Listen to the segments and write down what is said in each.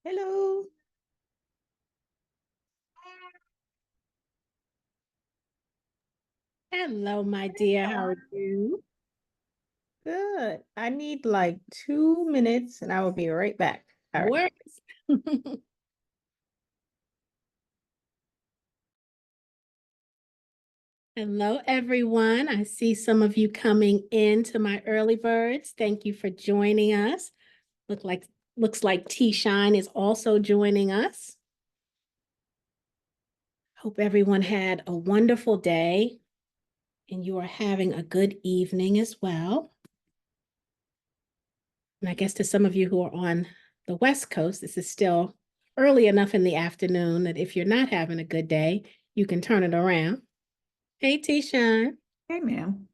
Hello. Hello, my dear. How are you? Good. I need like 2 minutes and I will be right back. All No right. worries. Hello, everyone. I see some of you coming into my early birds. Thank you for joining us. Look like looks like T Shine is also joining us. Hope everyone had a wonderful day and you are having a good evening as well. And I guess to some of you who are on the West Coast, this is still early enough in the afternoon that if you're not having a good day, you can turn it around. Hey, T-Shine. Hey, ma'am.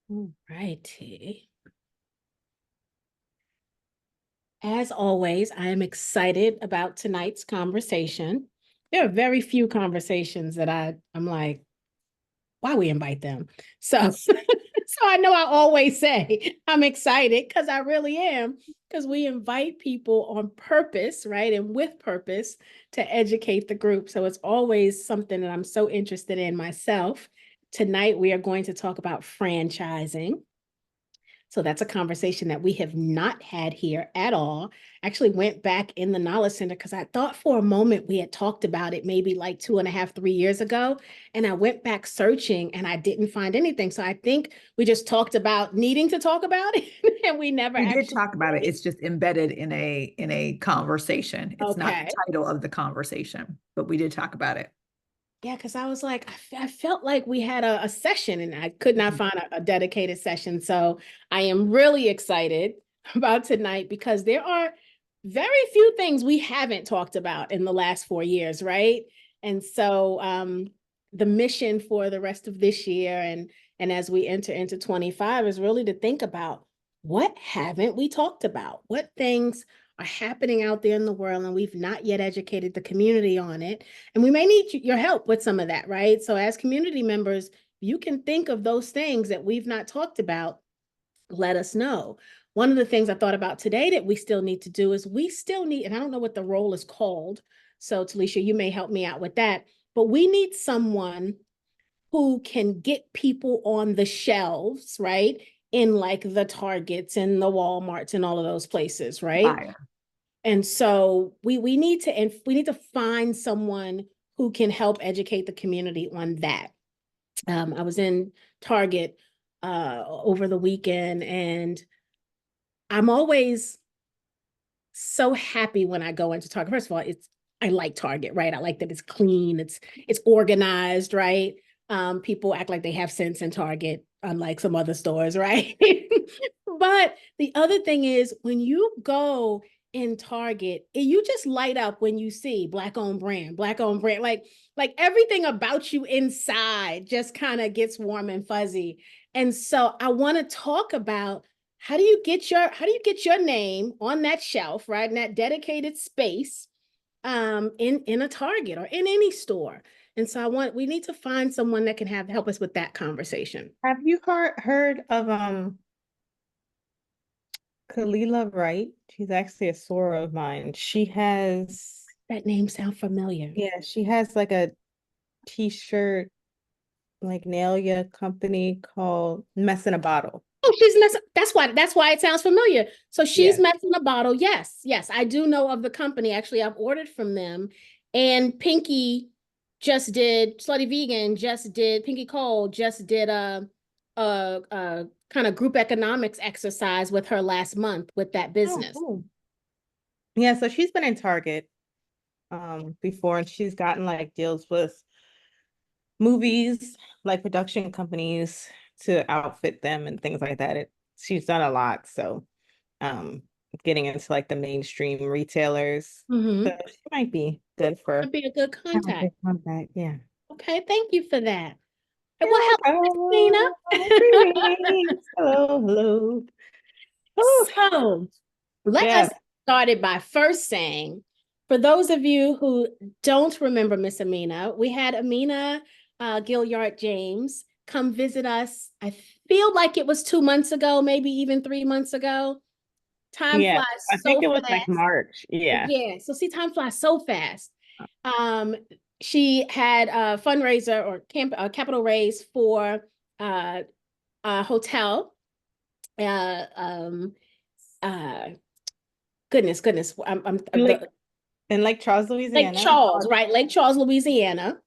All righty. As always, I am excited about tonight's conversation. There are very few conversations that I'm like, why we invite them? So, so I know I always say I'm excited because I really am, because we invite people on purpose, right? And with purpose to educate the group. So it's always something that I'm so interested in myself. Tonight, we are going to talk about franchising. So that's a conversation that we have not had here at all. Actually went back in the Knowledge Center because I thought for a moment we had talked about it maybe like 2.5, 3 years ago. And I went back searching and I didn't find anything. So I think we just talked about needing to talk about it and we never We did actually talk about it. did. It's just embedded in a conversation. It's not the Okay. title of the conversation, but we did talk about it. Yeah, because I was like, I felt like we had a session and I could not find a dedicated session. So I am really excited about tonight because there are very few things we haven't talked about in the last 4 years, right? And so the mission for the rest of this year and as we enter into 25 is really to think about what haven't we talked about? What things are happening out there in the world and we've not yet educated the community on it, and we may need your help with some of that, right? So as community members, you can think of those things that we've not talked about, let us know. One of the things I thought about today that we still need to do is we still need, and I don't know what the role is called. So Talisha, you may help me out with that, but we need someone who can get people on the shelves, right? In like the Targets and the Walmarts and all of those places, right? Buyer. And so we need to, and we need to find someone who can help educate the community on that. I was in Target over the weekend, and I'm always so happy when I go into Target. First of all, I like Target, right? I like that it's clean, it's organized, right? People act like they have sense in Target, unlike some other stores, right? But the other thing is when you go in Target, you just light up when you see black owned brand, like everything about you inside just kind of gets warm and fuzzy. And so I want to talk about how do you get your name on that shelf, right? In that dedicated space in a Target or in any store. And so we need to find someone that can help us with that conversation. Have you heard of Kalila Wright? She's actually a soror of mine. That name sounds familiar. She has like a t-shirt, like Nail company called Mess in a Bottle. Oh, that's why it sounds familiar. So she's Yes. messing a bottle. Yes, yes. I do know of the company. Actually, I've ordered from them. And Pinky just did Slutty Vegan, just did Pinky Cole, just did a kind of group economics exercise with her last month with that Oh, business. cool. Yeah, so she's been in Target before and she's gotten like deals with movies, like production companies to outfit them and things like that. She's done a lot. So um getting into like the mainstream retailers. So Mm-hmm. she might be good for Would be a good have a contact. good contact. Yeah. Okay, thank you for that. And You're what welcome. hello, Greetings. Hello, hello. Oh, Tina? So let yeah. us start it by first saying For those of you who don't remember Miss Amina, we had Amina Gilliard James come visit us. I feel like it was 2 months ago, maybe even 3 months ago. Time Yeah, flies I so think it was like fast. March. Yeah. Yeah, so see, time flies so fast. She had a fundraiser or capital raise for a hotel. Uh, um, uh, goodness, In Lake Charles, Lake Louisiana. Charles, right? Lake Charles, Louisiana.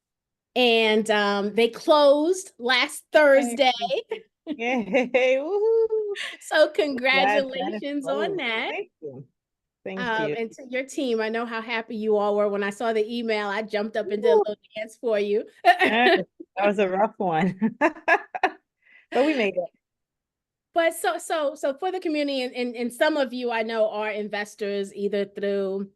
And they closed last Thursday. Yay. Woohoo. So Glad that is congratulations on closed. that. Thank you. Thank you. And to your team, I know how happy you all were. When I saw the email, I jumped up and did a Woo. little dance for you. That was a rough one. But we made it. But so for the community, and some of you I know are investors either through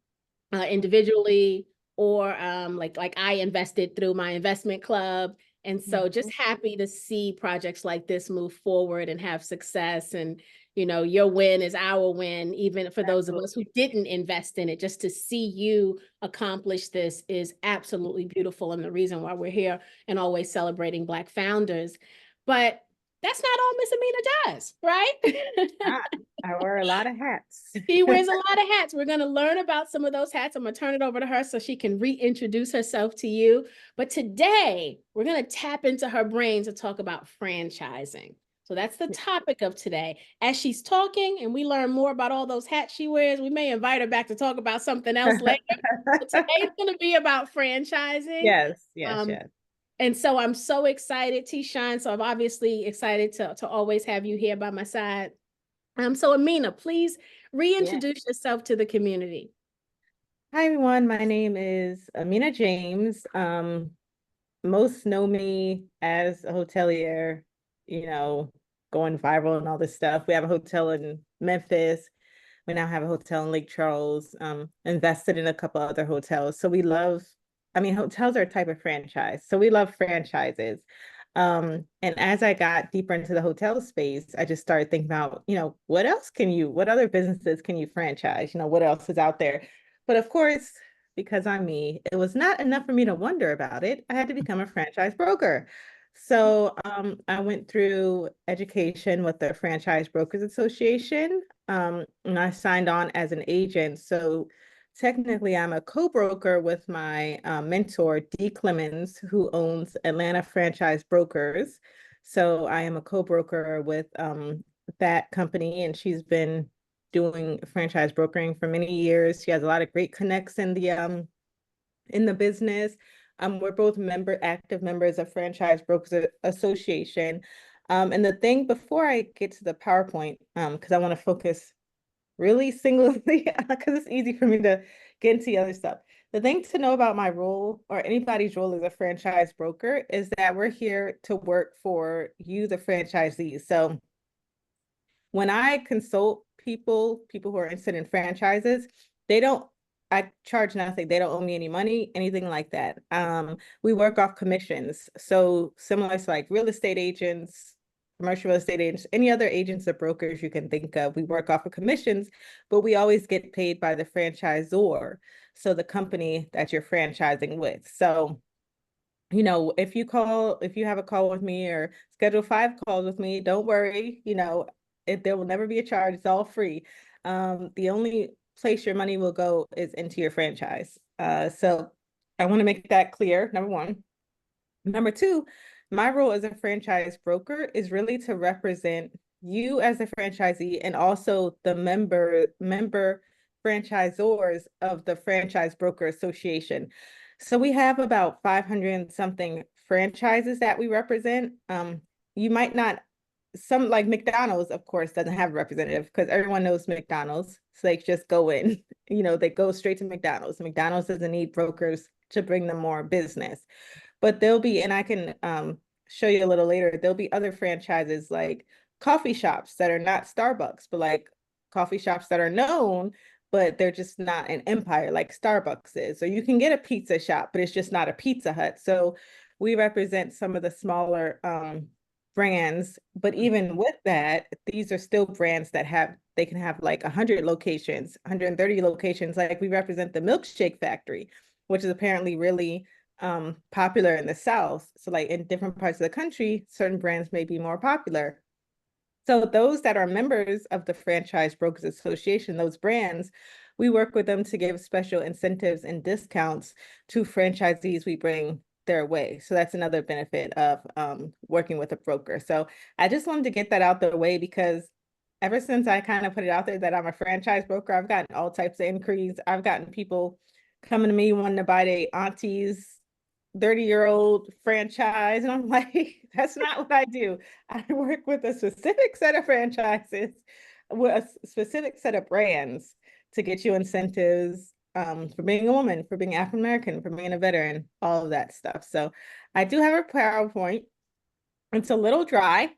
individually or like I invested through my investment club. And so just happy to see projects like this move forward and have success. And, you know, your win is our win, even for those of us who didn't invest in it. Just to see you accomplish this is absolutely beautiful, and the reason why we're here and always celebrating Black founders. But that's not all Miss Amina does, right? I wear a lot of hats. She wears a lot of hats. We're going to learn about some of those hats. I'm going to turn it over to her so she can reintroduce herself to you. But today, we're going to tap into her brain to talk about franchising. So that's the topic of today. As she's talking and we learn more about all those hats she wears, we may invite her back to talk about something else later. But today's going to be about franchising. Yes. And so I'm so excited, T-Shine. So I'm obviously excited to always have you here by my side. So Amina, please reintroduce yourself to the community. Hi, everyone. My name is Amina James. Most know me as a hotelier, you know, going viral and all this stuff. We have a hotel in Memphis. We now have a hotel in Lake Charles, invested in a couple other hotels. So we love, hotels are a type of franchise. So we love franchises. And as I got deeper into the hotel space, I just started thinking about, what other businesses can you franchise? What else is out there? But of course, because I'm me, it was not enough for me to wonder about it. I had to become a franchise broker. So I went through education with the Franchise Brokers Association, and I signed on as an agent. So technically, I'm a co-broker with my mentor, Dee Clemens, who owns Atlanta Franchise Brokers. So I am a co-broker with that company, and she's been doing franchise brokering for many years. She has a lot of great connects in the business. We're both active members of Franchise Brokers Association. And the thing before I get to the PowerPoint, because I want to focus really singularly, because it's easy for me to get into the other stuff. The thing to know about my role, or anybody's role as a franchise broker, is that we're here to work for you, the franchisees. So when I consult people who are interested in franchises, I charge nothing. They don't owe me any money, anything like that. We work off commissions. So similar to like real estate agents, commercial real estate agents, any other agents or brokers you can think of, we work off of commissions, but we always get paid by the franchisor. So the company that you're franchising with. So, if you have a call with me or schedule 5 calls with me, don't worry, there will never be a charge. It's all free. The only place your money will go is into your franchise. So I want to make that clear, number one. Number two, my role as a franchise broker is really to represent you as a franchisee and also the member franchisors of the Franchise Broker Association. So we have about 500 something franchises that we represent. You might not, some like McDonald's, of course, doesn't have a representative because everyone knows McDonald's. So they just go in, they go straight to McDonald's. McDonald's doesn't need brokers to bring them more business. But there'll be, and I can show you a little later, there'll be other franchises like coffee shops that are not Starbucks, but like coffee shops that are known, but they're just not an empire like Starbucks is. So you can get a pizza shop, but it's just not a Pizza Hut. So we represent some of the smaller brands, but even with that, these are still brands that they can have like 100 locations, 130 locations. Like we represent the Milkshake Factory, which is apparently really popular in the South. So like in different parts of the country, certain brands may be more popular. So those that are members of the Franchise Brokers Association, those brands, we work with them to give special incentives and discounts to franchisees we bring their way. So that's another benefit of working with a broker. So I just wanted to get that out the way because ever since I kind of put it out there that I'm a franchise broker, I've gotten all types of inquiries. I've gotten people coming to me wanting to buy their auntie's 30-year-old franchise. And I'm like, that's not what I do. I work with a specific set of franchises, with a specific set of brands to get you incentives for being a woman, for being African American, for being a veteran, all of that stuff. So I do have a PowerPoint. It's a little dry,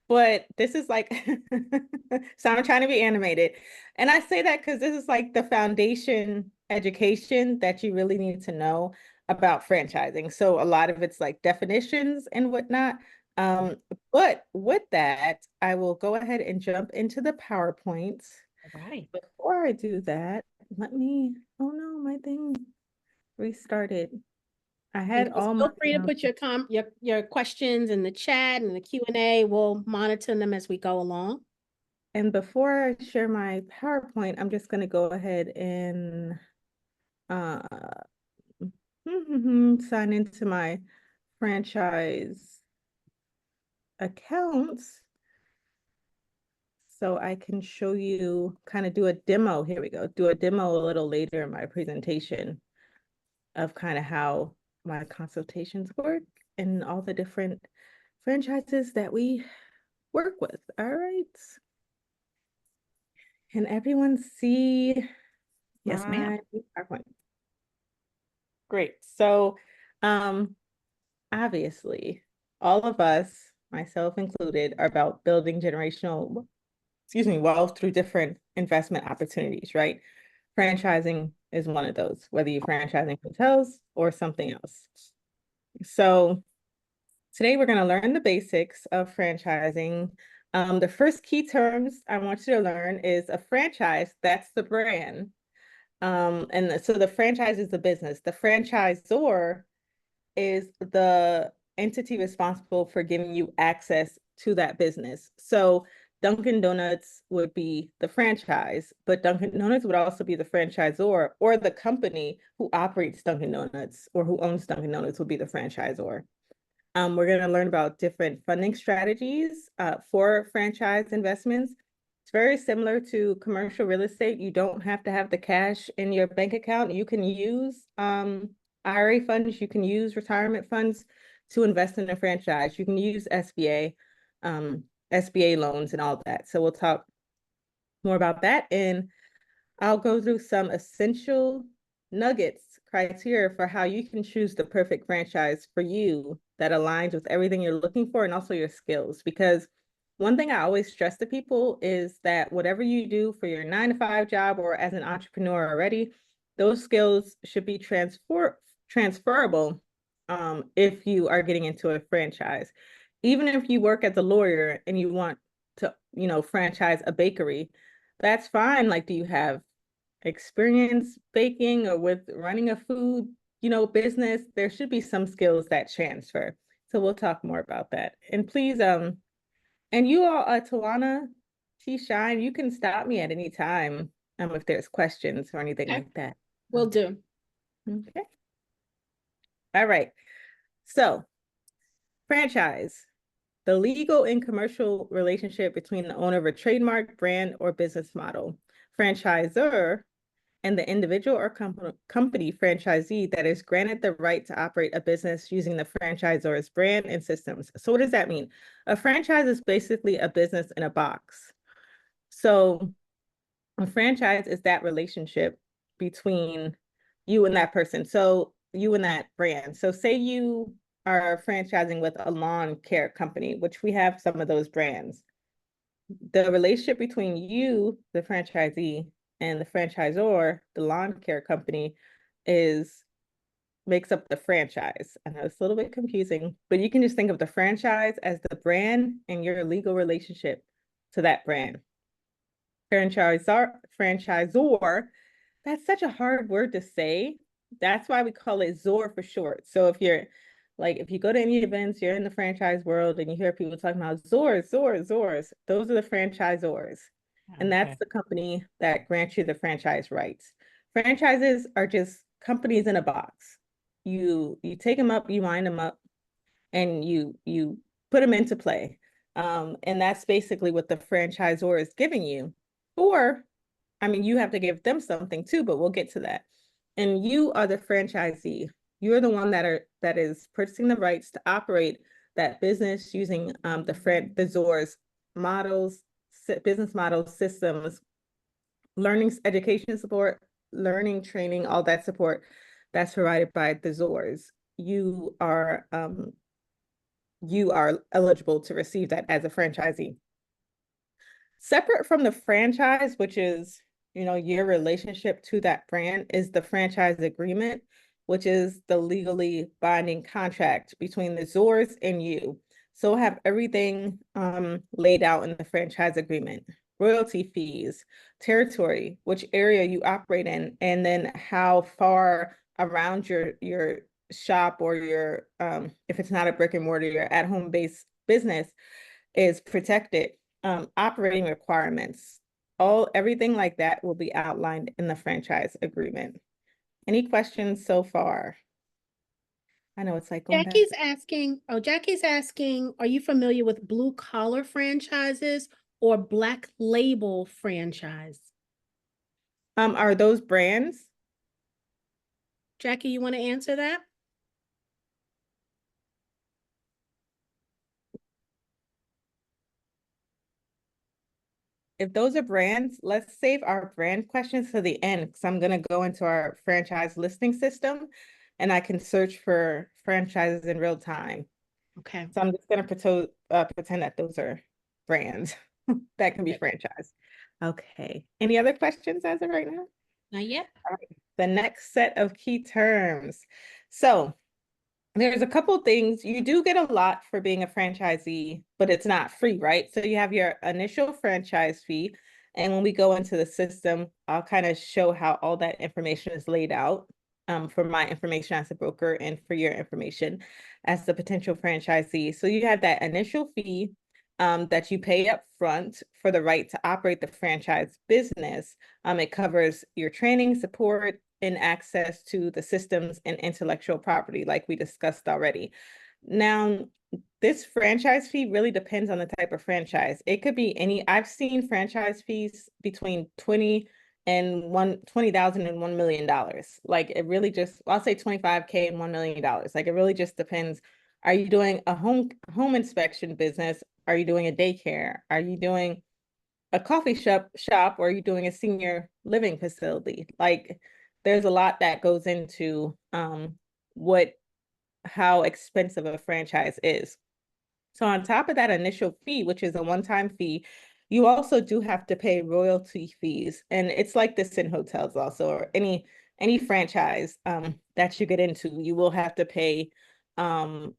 but this is like, so I'm trying to be animated. And I say that because this is like the foundation education that you really need to know about franchising. So a lot of it's like definitions and whatnot. But with that, I will go ahead and jump into the PowerPoint. Right. Before I do that, let me, oh no, my thing restarted. I had all my, Feel free to put your questions in the chat and the Q&A. We'll monitor them as we go along. and before I share my PowerPoint, I'm just going to go ahead and uh, sign into my franchise accounts so I can show you, kind of do a demo. Here we go. Do a demo a little later in my presentation of kind of how my consultations work and all the different franchises that we work with. All right. Can everyone see Yes, ma'am. my PowerPoint? Great. So, obviously, all of us, myself included, are about building generational, wealth through different investment opportunities, right? Franchising is one of those, whether you're franchising hotels or something else. So today we're going to learn the basics of franchising. The first key terms I want you to learn is a franchise, that's the brand. So the franchise is the business. The franchisor is the entity responsible for giving you access to that business. So Dunkin' Donuts would be the franchise, but Dunkin' Donuts would also be the franchisor, or the company who operates Dunkin' Donuts or who owns Dunkin' Donuts would be the franchisor. We're going to learn about different funding strategies for franchise investments. It's very similar to commercial real estate. You don't have to have the cash in your bank account. You can use IRA funds, you can use retirement funds to invest in a franchise. You can use SBA loans and all that. So we'll talk more about that. And I'll go through some essential nuggets, criteria for how you can choose the perfect franchise for you that aligns with everything you're looking for and also your skills. Because one thing I always stress to people is that whatever you do for your 9-to-5 job or as an entrepreneur already, those skills should be transferable if you are getting into a franchise. Even if you work as a lawyer and you want to, franchise a bakery, that's fine. Like, do you have experience baking or with running a food, business? There should be some skills that transfer. So we'll talk more about that. And please, and you all, Tawana, T Shine, you can stop me at any time if there's questions or anything Okay. like that. Will do. Okay. All right. So, franchise, the legal and commercial relationship between the owner of a trademark, brand, or business model. Franchisor and the individual or company franchisee that is granted the right to operate a business using the franchisor's brand and systems. So what does that mean? A franchise is basically a business in a box. So a franchise is that relationship between you and that person. So you and that brand. So say you are franchising with a lawn care company, which we have some of those brands. The relationship between you, the franchisee, and the franchisor, the lawn care company, is makes up the franchise. I know it's a little bit confusing, but you can just think of the franchise as the brand and your legal relationship to that brand. Franchisor, that's such a hard word to say. That's why we call it ZOR for short. So if you go to any events, you're in the franchise world and you hear people talking about ZORs, ZORs, those are the franchisors. And Okay. that's the company that grants you the franchise rights. Franchises are just companies in a box. You take them up, you wind them up, and you put them into play. And that's basically what the franchisor is giving you. Or, I mean, you have to give them something too, but we'll get to that. And you are the franchisee. You're the one that is purchasing the rights to operate that business using the ZOR's models, business models, systems, learning, education support, learning, training, all that support that's provided by the ZORs. You are eligible to receive that as a franchisee. Separate from the franchise, which is, your relationship to that brand, is the franchise agreement, which is the legally binding contract between the ZORs and you. So we'll have everything laid out in the franchise agreement: royalty fees, territory, which area you operate in, and then how far around your shop or your if it's not a brick and mortar, your at-home based business is protected. Operating requirements, everything like that will be outlined in the franchise agreement. Any questions so far? I know it's like going back. Jackie's asking, are you familiar with blue collar franchises or black label franchise? Are those brands? Jackie, you want to answer that? If those are brands, let's save our brand questions to the end, because I'm going to go into our franchise listing system and I can search for franchises in real time. Okay. So I'm just going to pretend that those are brands that can be franchised. Okay. Any other questions as of right now? Not yet. All right. The next set of key terms. So there's a couple things. You do get a lot for being a franchisee, but it's not free, right? So you have your initial franchise fee. And when we go into the system, I'll kind of show how all that information is laid out for my information as a broker and for your information as the potential franchisee. So you have that initial fee that you pay up front for the right to operate the franchise business. It covers your training, support, and access to the systems and intellectual property, like we discussed already. Now, this franchise fee really depends on the type of franchise. It could be I've seen franchise fees between $20,000 and $1 million. Like it really just, I'll say 25K and $1 million. Like it really just depends. Are you doing a home inspection business? Are you doing a daycare? Are you doing a coffee shop, or are you doing a senior living facility? Like there's a lot that goes into how expensive a franchise is. So on top of that initial fee, which is a one-time fee, you also do have to pay royalty fees. And it's like this in hotels also, or any franchise that you get into, you will have to pay a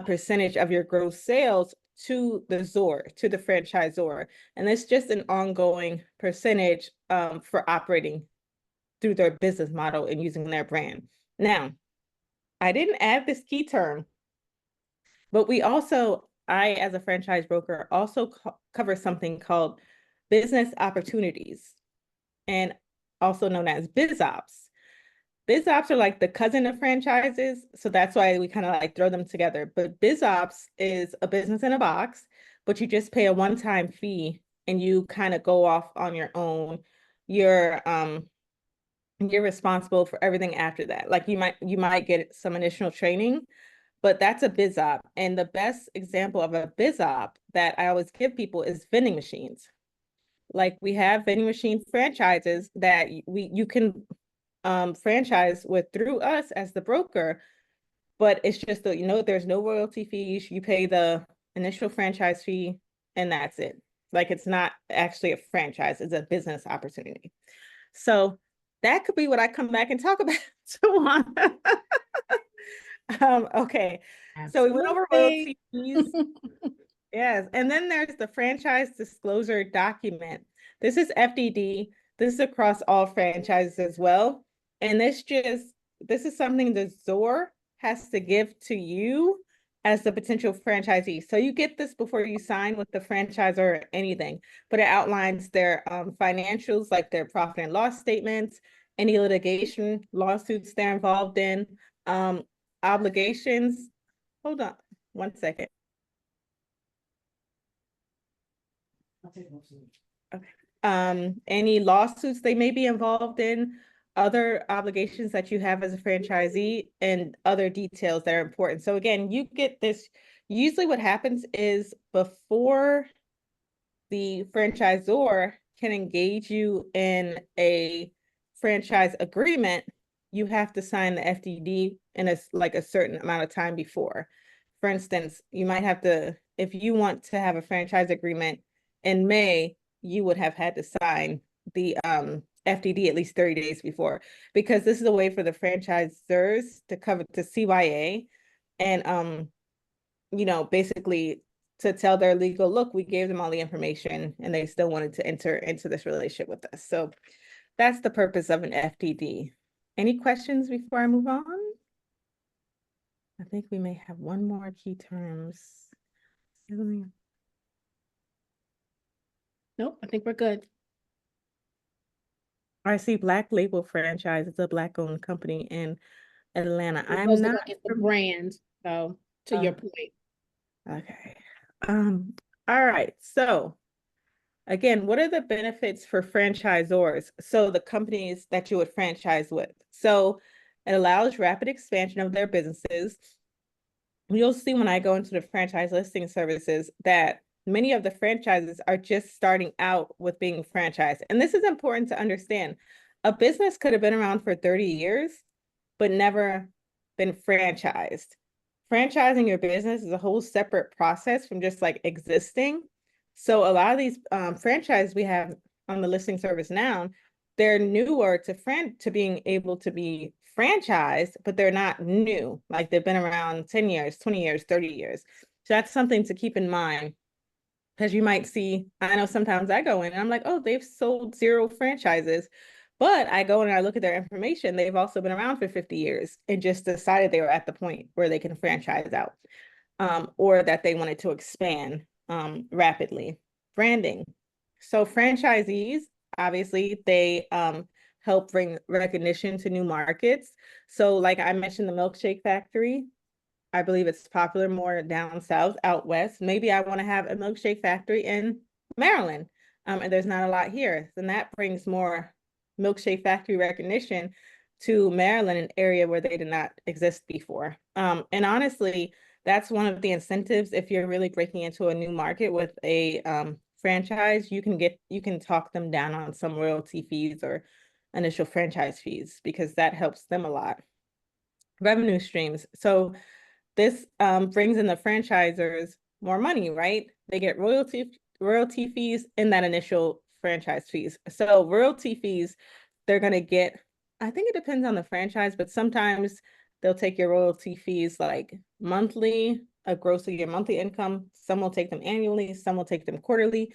percentage of your gross sales to the ZOR, to the franchisor. And it's just an ongoing percentage for operating through their business model and using their brand. Now, I didn't add this key term, but I, as a franchise broker, also cover something called business opportunities, and also known as biz ops. Biz ops are like the cousin of franchises, so that's why we kind of like throw them together. But biz ops is a business in a box, but you just pay a one-time fee and you kind of go off on your own. You're responsible for everything after that. Like you might get some initial training, but that's a biz op. And the best example of a biz op that I always give people is vending machines. Like we have vending machine franchises that you can franchise with through us as the broker, but it's just that there's no royalty fees. You pay the initial franchise fee and that's it. Like it's not actually a franchise, it's a business opportunity. So that could be what I come back and talk about tomorrow. Okay, so we went over Absolutely. royalties. Yes, and then there's the franchise disclosure document. This is FDD. This is across all franchises as well. And this is something the ZOR has to give to you as the potential franchisee. So you get this before you sign with the franchisor or anything, but it outlines their financials, like their profit and loss statements, any litigation lawsuits they're involved in, obligations. Hold on one second. Any lawsuits they may be involved in, other obligations that you have as a franchisee, and other details that are important. So again, you get this, usually what happens is before the franchisor can engage you in a franchise agreement, you have to sign the FDD in a certain amount of time before. For instance, you might have to, if you want to have a franchise agreement in May, you would have had to sign the FDD at least 30 days before, because this is a way for the franchisors to cover to CYA and basically to tell their legal, look, we gave them all the information and they still wanted to enter into this relationship with us. So that's the purpose of an FDD. Any questions before I move on? I think we may have one more key terms. Nope, I think we're good. I see Black Label Franchise. It's a Black-owned company in Atlanta. I'm Those are not like it's the brand, so to your point. okay. All right. So again, what are the benefits for franchisors? So the companies that you would franchise with. So it allows rapid expansion of their businesses. You'll see when I go into the franchise listing services that many of the franchises are just starting out with being franchised. And this is important to understand. A business could have been around for 30 years, but never been franchised. Franchising your business is a whole separate process from just like existing. So a lot of these franchises we have on the listing service now, they're newer to being able to be franchised, but they're not new. Like they've been around 10 years, 20 years, 30 years. So that's something to keep in mind. Because you might see, I know sometimes I go in and I'm like, oh, they've sold 0 franchises. But I go and I look at their information. They've also been around for 50 years and just decided they were at the point where they can franchise out, or that they wanted to expand rapidly. Branding. So franchisees, obviously, they help bring recognition to new markets. So like I mentioned, the Milkshake Factory, I believe it's popular more down south, out west. Maybe I want to have a milkshake factory in Maryland, and there's not a lot here. Then that brings more milkshake factory recognition to Maryland, an area where they did not exist before. And honestly, that's one of the incentives. If you're really breaking into a new market with a franchise, you can talk them down on some royalty fees or initial franchise fees, because that helps them a lot. Revenue streams. So this brings in the franchisors more money, right? They get royalty fees and that initial franchise fees. So royalty fees, they're going to get, I think it depends on the franchise, but sometimes they'll take your royalty fees like monthly, a gross of your monthly income. Some will take them annually, some will take them quarterly.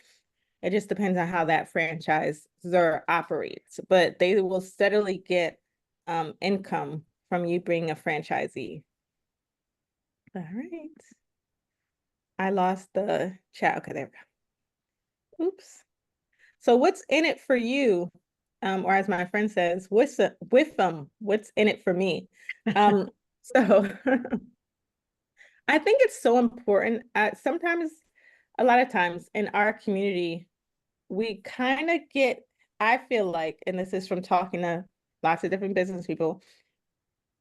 It just depends on how that franchisor operates, but they will steadily get income from you being a franchisee. All right. I lost the chat. Okay, there we go. Oops. So what's in it for you? Or as my friend says, what's in it for me? So I think it's so important. Sometimes, a lot of times in our community, we kind of I feel like, and this is from talking to lots of different business people,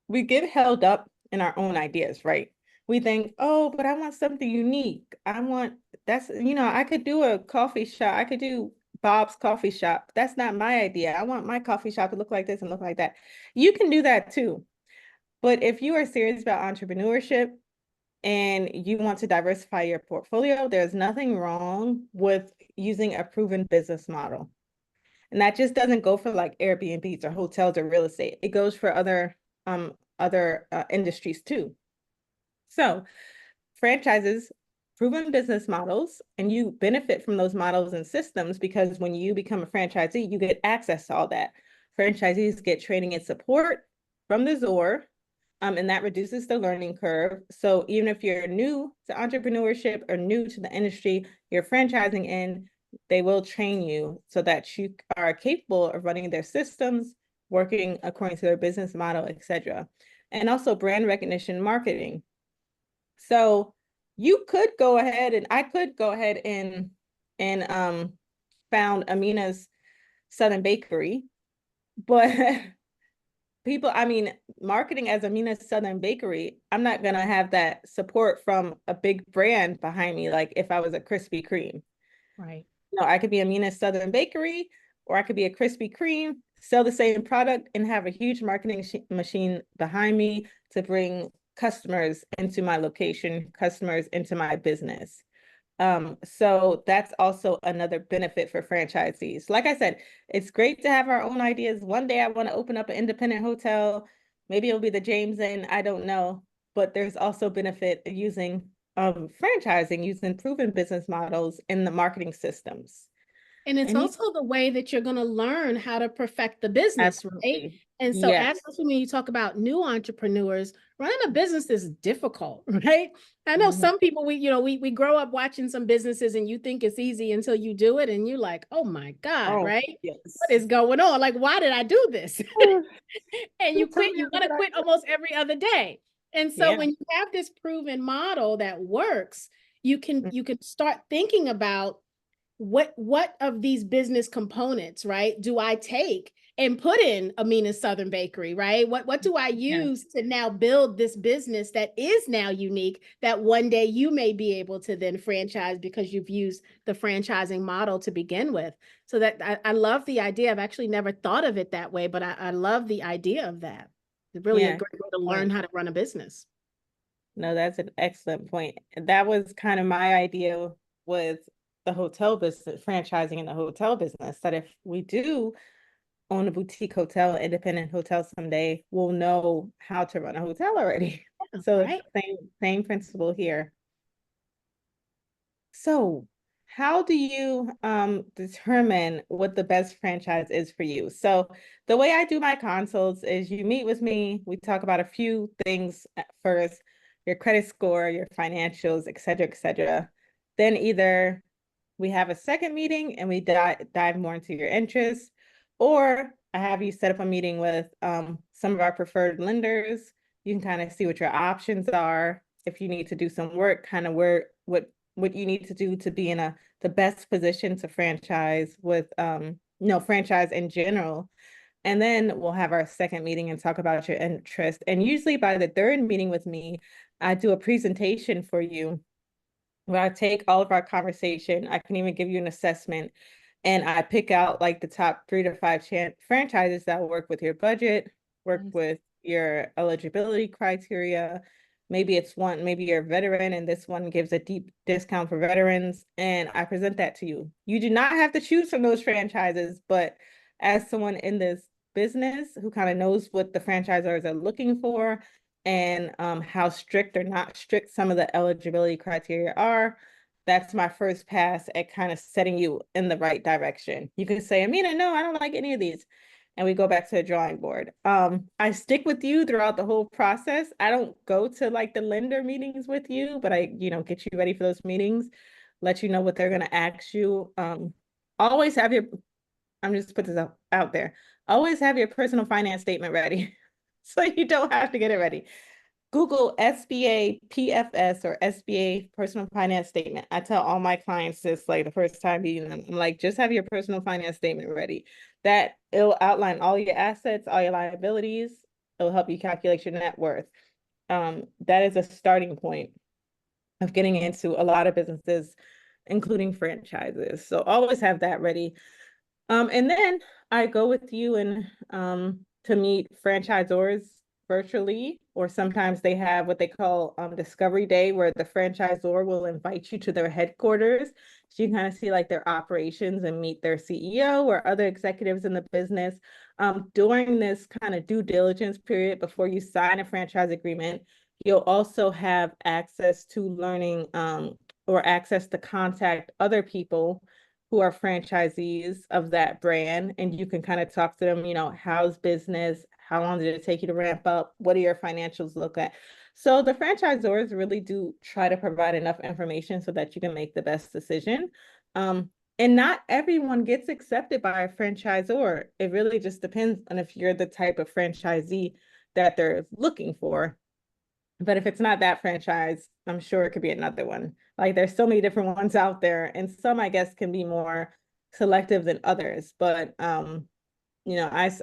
we get held up in our own ideas, right? We think, oh, but I want something unique. I could do a coffee shop. I could do Bob's Coffee Shop. That's not my idea. I want my coffee shop to look like this and look like that. You can do that too. But if you are serious about entrepreneurship and you want to diversify your portfolio, there's nothing wrong with using a proven business model. And that just doesn't go for like Airbnbs or hotels or real estate. It goes for other industries too. So franchises, proven business models, and you benefit from those models and systems because when you become a franchisee, you get access to all that. Franchisees get training and support from the ZOR, and that reduces the learning curve. So even if you're new to entrepreneurship or new to the industry you're franchising in, they will train you so that you are capable of running their systems, working according to their business model, etc. And also brand recognition marketing. So you could go ahead and I could go ahead and found Amina's Southern Bakery, but people, I mean, marketing as Amina's Southern Bakery, I'm not gonna have that support from a big brand behind me, like if I was a Krispy Kreme. Right. No, I could be Amina's Southern Bakery, or I could be a Krispy Kreme, sell the same product, and have a huge marketing machine behind me to bring customers into my location, customers into my business. So that's also another benefit for franchisees. Like I said, it's great to have our own ideas. One day I want to open up an independent hotel. Maybe it'll be the James Inn, I don't know. But there's also benefit using franchising, using proven business models in the marketing systems. And it's And you, also the way that you're going to learn how to perfect the business, right? absolutely. And so, Yes. especially when you talk about new entrepreneurs, running a business is difficult, right? I know Mhm. some people, we grow up watching some businesses and you think it's easy until you do it and you're like, oh my God, Oh, right? yes. What is going on? Like, why did I do this? And you Tell quit, me you what want to I quit do. almost every other day. And so Yeah. when you have this proven model that works, you Mm. can start thinking about what of these business components, right, do I take and put in Amina's Southern Bakery, right? What do I Yes. use to now build this business that is now unique that one day you may be able to then franchise because you've used the franchising model to begin with. So that I love the idea. I've actually never thought of it that way, but I love the idea of that. It's really a Yeah. great way to learn how to run a business. No, that's an excellent point. That was kind of my idea with the hotel business, franchising in the hotel business, that if we do own a boutique hotel, independent hotel someday, we'll know how to run a hotel already. So it's Right. the same principle here. So how do you determine what the best franchise is for you? So the way I do my consults is you meet with me, we talk about a few things at first, your credit score, your financials, et cetera, et cetera. Then either we have a second meeting and we dive more into your interests, or I have you set up a meeting with some of our preferred lenders. You can kind of see what your options are. If you need to do some work, kind of where what you need to do to be in the best position to franchise with no franchise in general. And then we'll have our second meeting and talk about your interest. And usually by the third meeting with me, I do a presentation for you where I take all of our conversation. I can even give you an assessment, and I pick out like the top 3 to 5 franchises that will work with your budget, work Nice. with your eligibility criteria. Maybe it's one, maybe you're a veteran and this one gives a deep discount for veterans. And I present that to you. You do not have to choose from those franchises, but as someone in this business who kind of knows what the franchisors are looking for, and how strict or not strict some of the eligibility criteria are, that's my first pass at kind of setting you in the right direction. You can say, Amina, no, I don't like any of these. And we go back to the drawing board. I stick with you throughout the whole process. I don't go to like the lender meetings with you, but I, get you ready for those meetings, let you know what they're going to ask you. Always have your, I'm just put this out there. Always have your personal finance statement ready. So you don't have to get it ready. Google SBA PFS or SBA personal finance statement. I tell all my clients this like the first time meeting them. I'm like, just have your personal finance statement ready. That it'll outline all your assets, all your liabilities. It'll help you calculate your net worth. That is a starting point of getting into a lot of businesses, including franchises. So always have that ready. And then I go with you and to meet franchisors virtually, or sometimes they have what they call Discovery Day, where the franchisor will invite you to their headquarters So you kind of see like their operations and meet their CEO or other executives in the business. During this kind of due diligence period before you sign a franchise agreement, you'll also have access to learning or access to contact other people who are franchisees of that brand. And you can kind of talk to them, how's business? How long did it take you to ramp up? What do your financials look at? So the franchisors really do try to provide enough information so that you can make the best decision. And not everyone gets accepted by a franchisor. It really just depends on if you're the type of franchisee that they're looking for. But if it's not that franchise, I'm sure it could be another one. Like there's so many different ones out there, and some I guess can be more selective than others. But I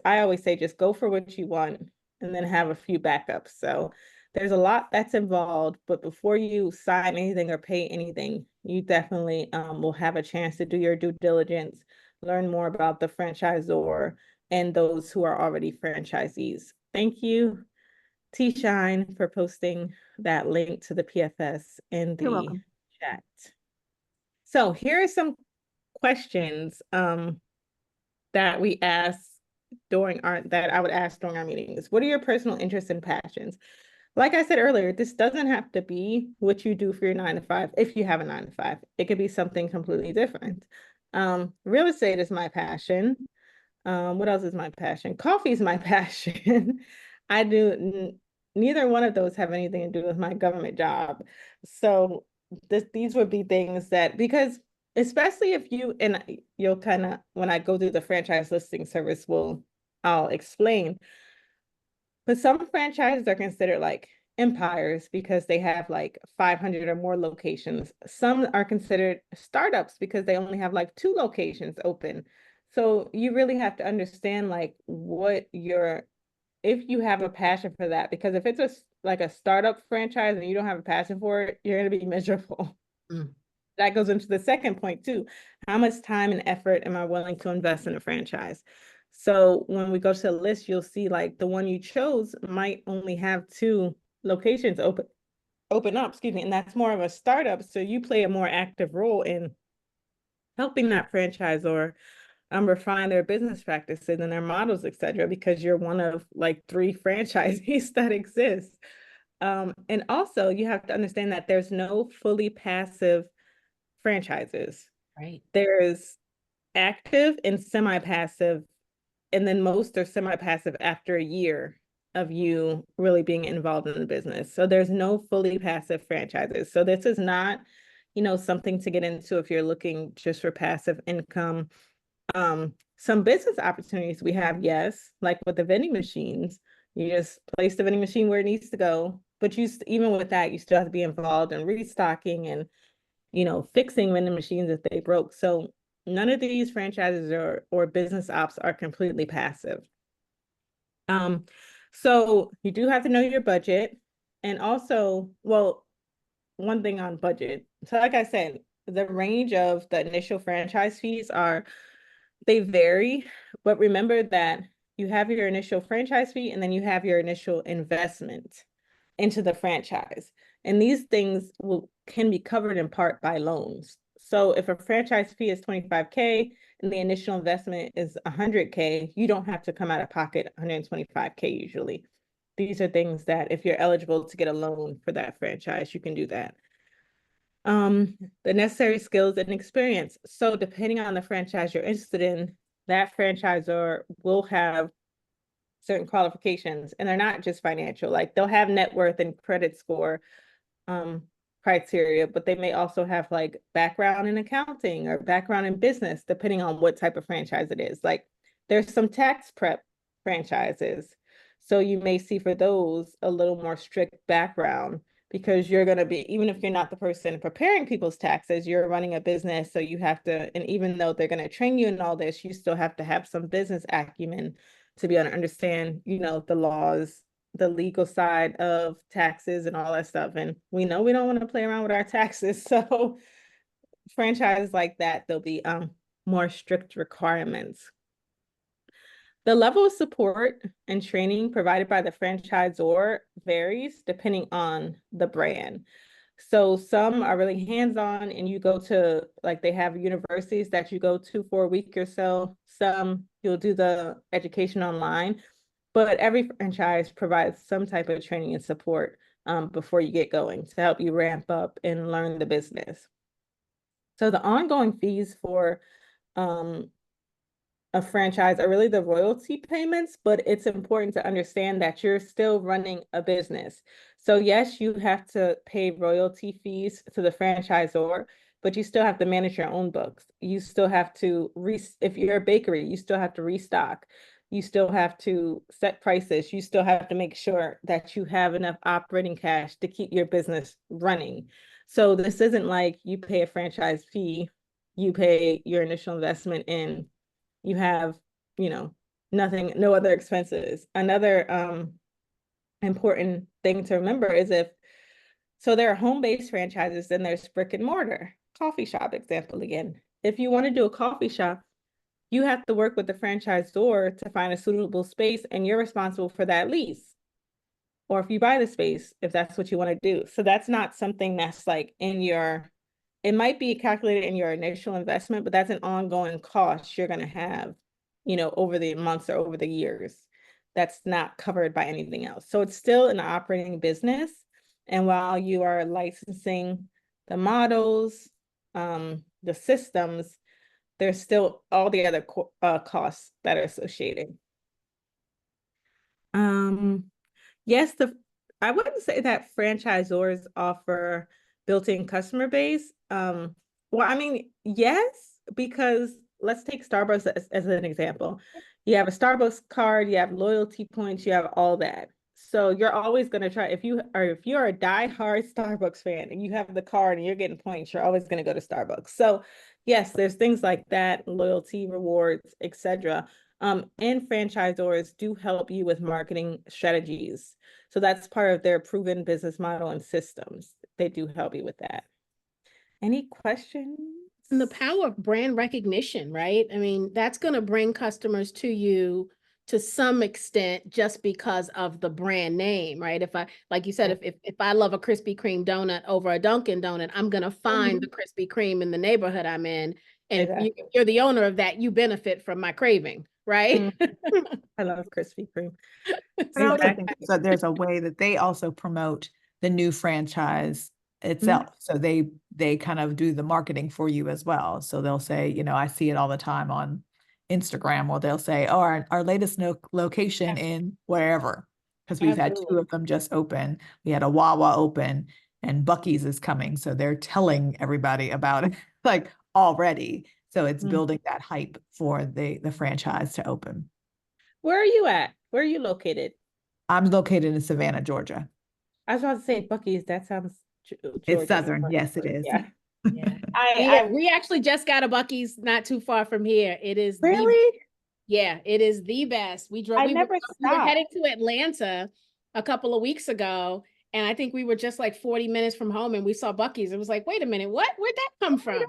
always say just go for what you want and then have a few backups. So there's a lot that's involved, but before you sign anything or pay anything, you definitely will have a chance to do your due diligence, learn more about the franchisor and those who are already franchisees. Thank you, T-Shine, for posting that link to the PFS in You're the welcome. chat. So here are some questions that we ask that I would ask during our meetings. What are your personal interests and passions? Like I said earlier, this doesn't have to be what you do for your 9 to 5 if you have a 9 to 5. It could be something completely different. Real estate is my passion. What else is my passion? Coffee is my passion. I do neither one of those have anything to do with my government job. So these would be things that, because especially if you'll kind of, when I go through the franchise listing service, I'll explain. But some franchises are considered like empires because they have like 500 or more locations. Some are considered startups because they only have like 2 locations open. So you really have to understand like if you have a passion for that, because if it's like a startup franchise and you don't have a passion for it, you're going to be miserable. Mm. That goes into the second point too. How much time and effort am I willing to invest in a franchise? So when we go to the list, you'll see like the one you chose might only have 2 locations open up, excuse me, and that's more of a startup. So you play a more active role in helping that franchisor refine their business practices and their models, et cetera, because you're one of like 3 franchisees that exist. And also you have to understand that there's no fully passive franchises. Right. There's active and semi-passive, and then most are semi-passive after a year of you really being involved in the business. So there's no fully passive franchises. So this is not, something to get into if you're looking just for passive income. Some business opportunities we have, yes, like with the vending machines, you just place the vending machine where it needs to go. But even with that, you still have to be involved in restocking and fixing vending machines if they broke. So none of these franchises or business ops are completely passive. So you do have to know your budget. And also, well, one thing on budget. So like I said, the range of the initial franchise fees they vary, but remember that you have your initial franchise fee and then you have your initial investment into the franchise. And these things can be covered in part by loans. So if a franchise fee is 25K and the initial investment is 100K, you don't have to come out of pocket 125K usually. These are things that if you're eligible to get a loan for that franchise, you can do that. The necessary skills and experience. So depending on the franchise you're interested in, that franchisor will have certain qualifications, and they're not just financial. Like they'll have net worth and credit score criteria, but they may also have like background in accounting or background in business, depending on what type of franchise it is. Like there's some tax prep franchises. So you may see for those a little more strict background, because you're going to be, even if you're not the person preparing people's taxes, you're running a business. So you have to, and even though they're going to train you in all this, you still have to have some business acumen to be able to understand, the laws, the legal side of taxes and all that stuff. And we know we don't want to play around with our taxes. So franchises like that, there'll be more strict requirements. The level of support and training provided by the franchisor varies depending on the brand. So some are really hands-on and you go to, like, they have universities that you go to for a week or so. Some you'll do the education online, but every franchise provides some type of training and support before you get going to help you ramp up and learn the business. So the ongoing fees for um, a franchise are really the royalty payments, but it's important to understand that you're still running a business. So yes, you have to pay royalty fees to the franchisor, but you still have to manage your own books. You still have to if you're a bakery, you still have to restock. You still have to set prices. You still have to make sure that you have enough operating cash to keep your business running. So this isn't like you pay a franchise fee, you pay your initial investment in, you have, you know, nothing, no other expenses. Another important thing to remember is so there are home-based franchises and there's brick and mortar. Coffee shop example again. If you want to do a coffee shop, you have to work with the franchisor to find a suitable space and you're responsible for that lease. Or if you buy the space, if that's what you want to do. So that's not something that's like it might be calculated in your initial investment, but that's an ongoing cost you're going to have, over the months or over the years. That's not covered by anything else. So it's still an operating business. And while you are licensing the models, the systems, there's still all the other costs that are associated. Yes, I wouldn't say that franchisors offer built-in customer base. Well, I mean, yes, because let's take Starbucks as an example. You have a Starbucks card, you have loyalty points, you have all that. So you're always going to try, if you're a diehard Starbucks fan and you have the card and you're getting points, you're always going to go to Starbucks. So yes, there's things like that, loyalty, rewards, etc. And franchisors do help you with marketing strategies. So that's part of their proven business model and systems. They do help you with that. Any questions? And the power of brand recognition, right? I mean, that's going to bring customers to you to some extent just because of the brand name, right? If I, like you said, if I love a Krispy Kreme donut over a Dunkin' donut, I'm going to find the Krispy Kreme in the neighborhood I'm in. And if you're the owner of that, you benefit from my craving, right? I love Krispy Kreme. But I also think that there's a way that they also promote the new franchise itself. So they kind of do the marketing for you as well. So they'll say, I see it all the time on Instagram, or they'll say, oh, our latest location in wherever, because we've had 2 of them just open. We had a Wawa open and Buc-ee's is coming. So they're telling everybody about it like already. So it's building that hype for the franchise to open. Where are you at? Where are you located? I'm located in Savannah, Georgia. I was about to say Buc-ee's. That sounds Georgia. It's Southern. Yes, it is. Yeah. Yeah. We actually just got a Buc-ee's not too far from here. It is really? It is the best. We were heading to Atlanta a couple of weeks ago, and I think we were just like 40 minutes from home and we saw Buc-ee's. It was like, wait a minute, where'd that come from?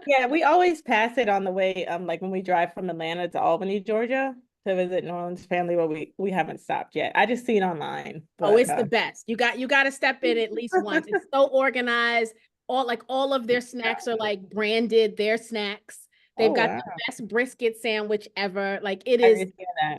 Yeah, we always pass it on the way, like when we drive from Atlanta to Albany, Georgia, to visit New Orleans family, but we haven't stopped yet. I just see it online. But, it's the best. You got to step in at least once. It's so organized. All of their snacks are like branded, their snacks. They've got the best brisket sandwich ever. Like it is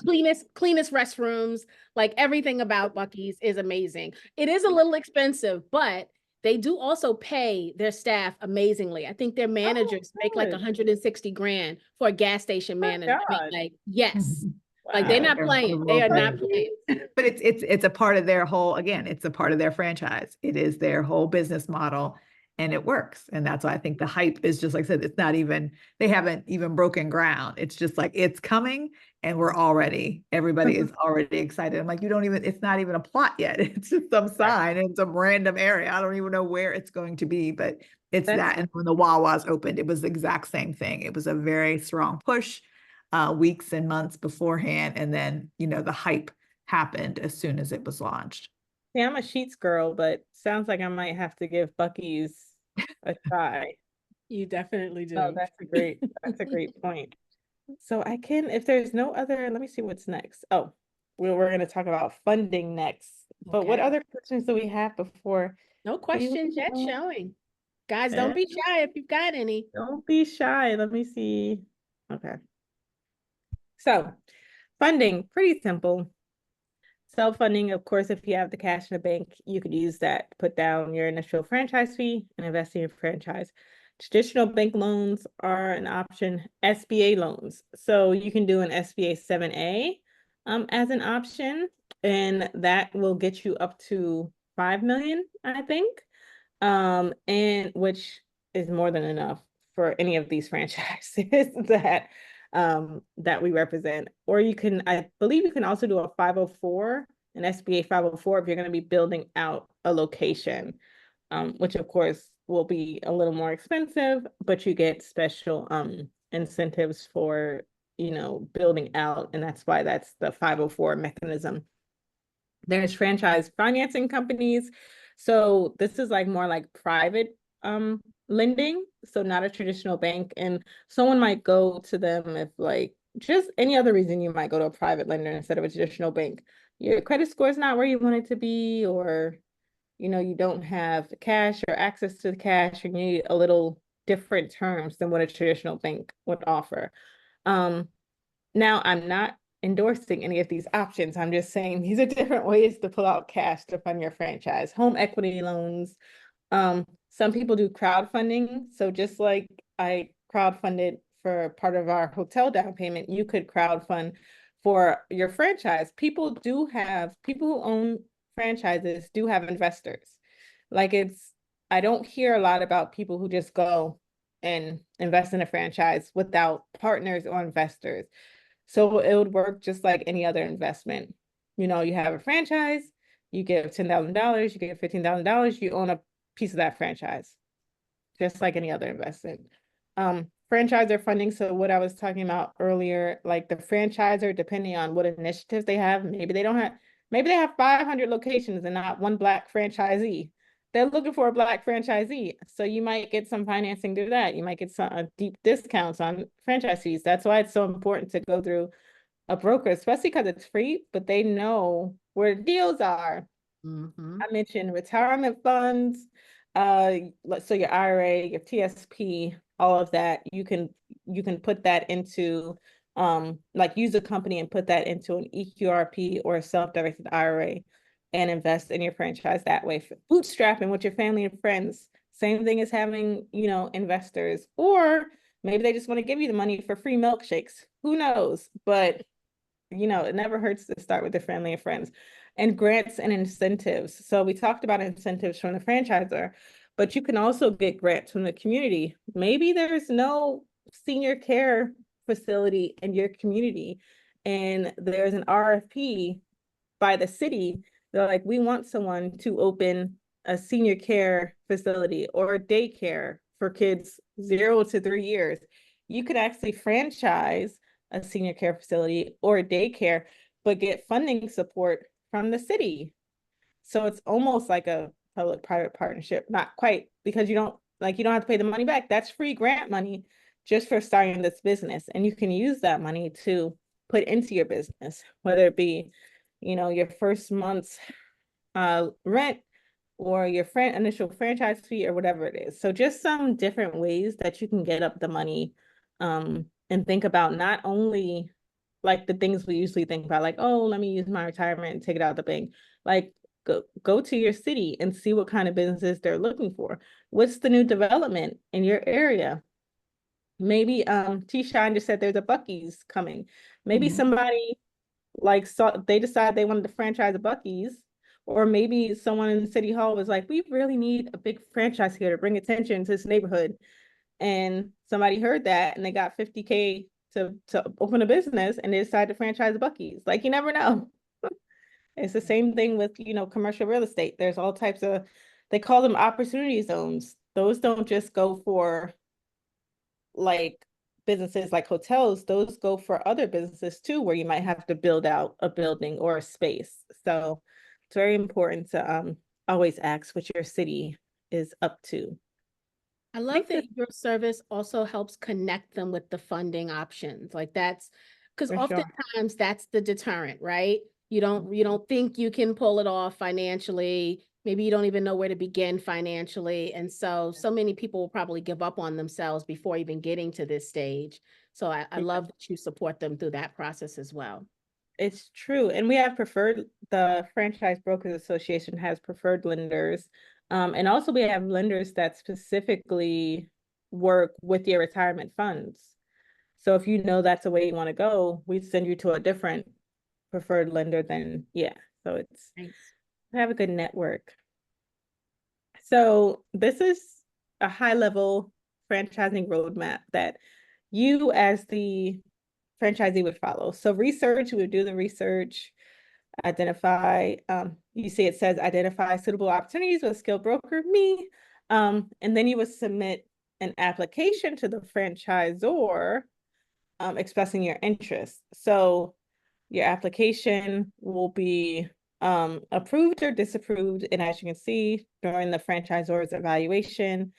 cleanest restrooms. Like everything about Buc-ee's is amazing. It is a little expensive, but they do also pay their staff amazingly. I think their managers make like 160 grand for a gas station manager. Like, yes. Like they're not playing. They are not playing. But it's a part of their whole, again, it's a part of their franchise. It is their whole business model and it works. And that's why I think the hype is just like I said, it's not even, they haven't even broken ground. It's just like, it's coming and everybody is already excited. I'm like, it's not even a plot yet. It's just some sign in some random area. I don't even know where it's going to be, but it's that. And when the Wawa's opened, it was the exact same thing. It was a very strong push. Weeks and months beforehand. And then, the hype happened as soon as it was launched. Yeah, I'm a Sheetz girl, but sounds like I might have to give Buc-ee's a try. You definitely do. Oh, that's a great point. So if there's no other, let me see what's next. Oh, we're going to talk about funding next. But what other questions do we have before No See what questions you yet know. showing. Guys, Eh, don't be shy if you've got any. don't be shy. Let me see. Okay. So funding, pretty simple. Self-funding, of course, if you have the cash in the bank, you could use that to put down your initial franchise fee and invest in your franchise. Traditional bank loans are an option, SBA loans. So you can do an SBA 7A as an option, and that will get you up to 5 million, I think. And which is more than enough for any of these franchises that we represent. Or you can, I believe you can also do a 504, an SBA 504 if you're going to be building out a location, which of course will be a little more expensive, but you get special incentives for, building out, and that's why that's the 504 mechanism. There's franchise financing companies. So this is like more like private lending, so not a traditional bank. And someone might go to them if like just any other reason you might go to a private lender instead of a traditional bank. Your credit score is not where you want it to be, or you don't have cash or access to the cash, or you need a little different terms than what a traditional bank would offer. Um, Now, I'm not endorsing any of these options. I'm just saying these are different ways to pull out cash to fund your franchise. Home equity loans. Some people do crowdfunding. So just like I crowdfunded for part of our hotel down payment, you could crowdfund for your franchise. People who own franchises do have investors. Like I don't hear a lot about people who just go and invest in a franchise without partners or investors. So it would work just like any other investment. You have a franchise, you give $10,000, you get $15,000, you own a piece of that franchise, just like any other investment. Franchisor funding. So what I was talking about earlier, like the franchisor, depending on what initiatives they have, maybe they have 500 locations and not one Black franchisee. They're looking for a Black franchisee. So you might get some financing through that. You might get some deep discounts on franchise fees. That's why it's so important to go through a broker, especially because it's free, but they know where deals are. Mhm. I mentioned retirement funds, so your IRA, your TSP, all of that, you can put that into like use a company and put that into an EQRP or a self-directed IRA and invest in your franchise that way. Bootstrapping with your family and friends. Same thing as having, investors, or maybe they just want to give you the money for free milkshakes. Who knows? But it never hurts to start with the family and friends. And grants and incentives. So we talked about incentives from the franchisor, but you can also get grants from the community. Maybe there's no senior care facility in your community, and there's an RFP by the city. They're like, we want someone to open a senior care facility or a daycare for kids 0 to 3 years. You could actually franchise a senior care facility or a daycare, but get funding support from the city. So it's almost like a public-private partnership. Not quite, because you don't have to pay the money back. That's free grant money just for starting this business. And you can use that money to put into your business, whether it be, your first month's rent or your initial franchise fee or whatever it is. So just some different ways that you can get up the money, and think about not only like the things we usually think about, like, oh, let me use my retirement and take it out of the bank. Like go to your city and see what kind of businesses they're looking for. What's the new development in your area? Maybe T Shine just said there's a Buc-ee's coming. Maybe Mhm. somebody like they decide they wanted to franchise a Buc-ee's, or maybe someone in City Hall was like, we really need a big franchise here to bring attention to this neighborhood. And somebody heard that and they got 50K to open a business, and they decided to franchise Buc-ee's. Like, you never know. It's the same thing with, commercial real estate. There's all types of, they call them opportunity zones. Those don't just go for like businesses like hotels. Those go for other businesses too, where you might have to build out a building or a space. So it's very important to always ask what your city is up to. I love Makes that it your service also helps connect them with the funding options. Like that's because for sure. oftentimes that's the deterrent, right? You don't think you can pull it off financially. Maybe you don't even know where to begin financially. And so many people will probably give up on themselves before even getting to this stage. So I love that you support them through that process as well. It's true. And we have the Franchise Brokers Association has preferred lenders. And also we have lenders that specifically work with your retirement funds. So if you know that's the way you want to go, we send you to a different preferred lender than, yeah. So it's, Nice. we have a good network. So this is a high level franchising roadmap that you as the franchisee would follow. So research, we would do the research, identify, you see it says identify suitable opportunities with a skilled broker, me. And then you would submit an application to the franchisor expressing your interest. So your application will be approved or disapproved. And as you can see, during the franchisor's evaluation,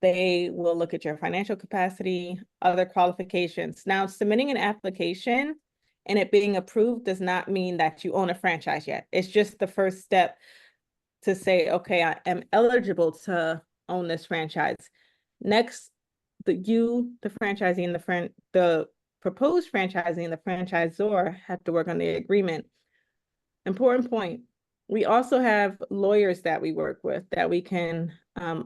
they will look at your financial capacity, other qualifications. Now, submitting an application and it being approved does not mean that you own a franchise yet. It's just the first step to say, okay, I am eligible to own this franchise. Next, the franchisee and the proposed franchisee and the franchisor have to work on the agreement. Important point. We also have lawyers that we work with that we can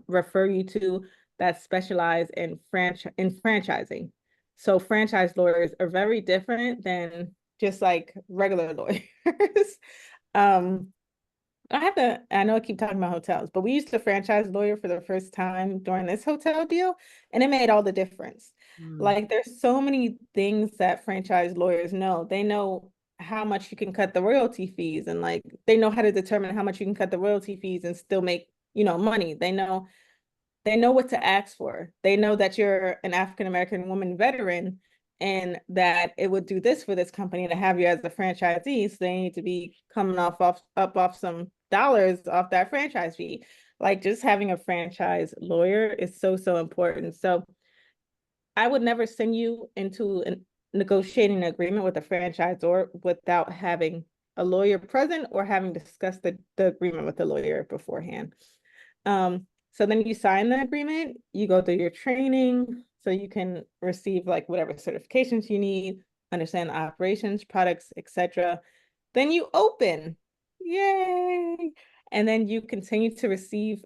refer you to that specialize in franchising. So franchise lawyers are very different than just like regular lawyers. I know I keep talking about hotels, but we used a franchise lawyer for the first time during this hotel deal, and it made all the difference. Like there's so many things that franchise lawyers know. They know how much you can cut the royalty fees, and like they know how to determine how much you can cut the royalty fees and still make, money. They know what to ask for. They know that you're an African American woman veteran and that it would do this for this company to have you as a franchisee. So they need to be coming off some dollars off that franchise fee. Like just having a franchise lawyer is so, so important. So I would never send you into a negotiating agreement with a franchisor without having a lawyer present or having discussed the agreement with the lawyer beforehand. So then you sign the agreement, you go through your training so you can receive like whatever certifications you need, understand the operations, products, etc. Then you open. Yay. And then you continue to receive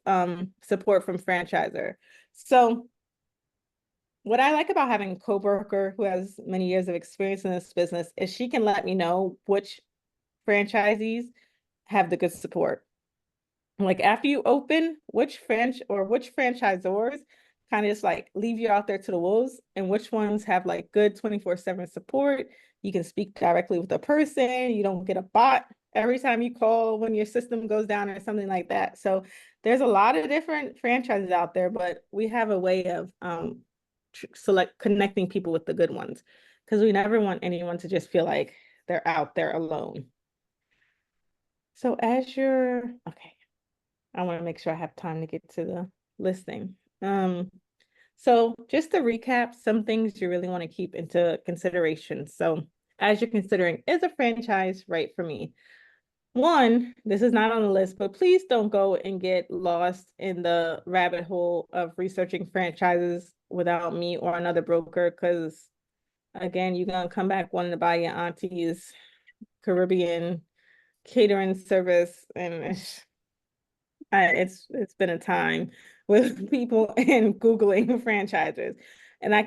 support from franchisor. So what I like about having a co-broker who has many years of experience in this business is she can let me know which franchisees have the good support. Like after you open, which franchisors kind of just like leave you out there to the wolves and which ones have like good 24/7 support. You can speak directly with the person. You don't get a bot every time you call when your system goes down or something like that. So there's a lot of different franchises out there, but we have a way of connecting people with the good ones because we never want anyone to just feel like they're out there alone. So okay, I want to make sure I have time to get to the listing. So just to recap, some things you really want to keep into consideration. So as you're considering, is a franchise right for me? One, this is not on the list, but please don't go and get lost in the rabbit hole of researching franchises without me or another broker, because again, you're gonna come back wanting to buy your auntie's Caribbean catering service, and it's been a time with people and Googling franchises. And I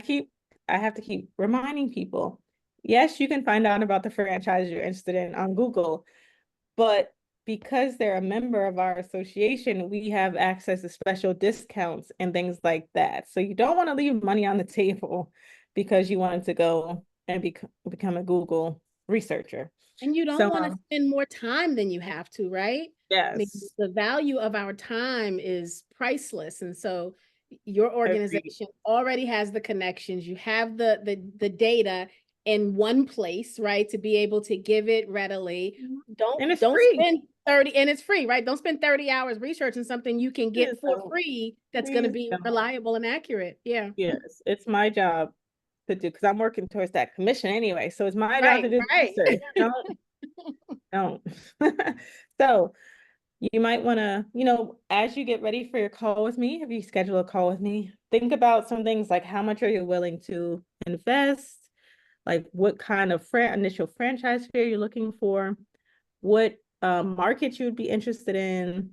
have to keep reminding people, yes, you can find out about the franchise you're interested in on Google, but because they're a member of our association, we have access to special discounts and things like that. So you don't want to leave money on the table because you wanted to go and become a Google researcher. And you don't want to spend more time than you have to, right? Yes. I mean, the value of our time is priceless. And so your organization already has the connections. You have the data in one place, right? To be able to give it readily. Don't spend 30, and it's free, right? Don't spend 30 hours researching something you can get for free that's going to be reliable and accurate. Yeah. Yes, it's my job to do because I'm working towards that commission anyway. So it's my job to do research. Don't. So you might want to, as you get ready for your call with me, if you schedule a call with me, think about some things like how much are you willing to invest? Like what kind of initial franchise fee you're looking for? What market you would be interested in?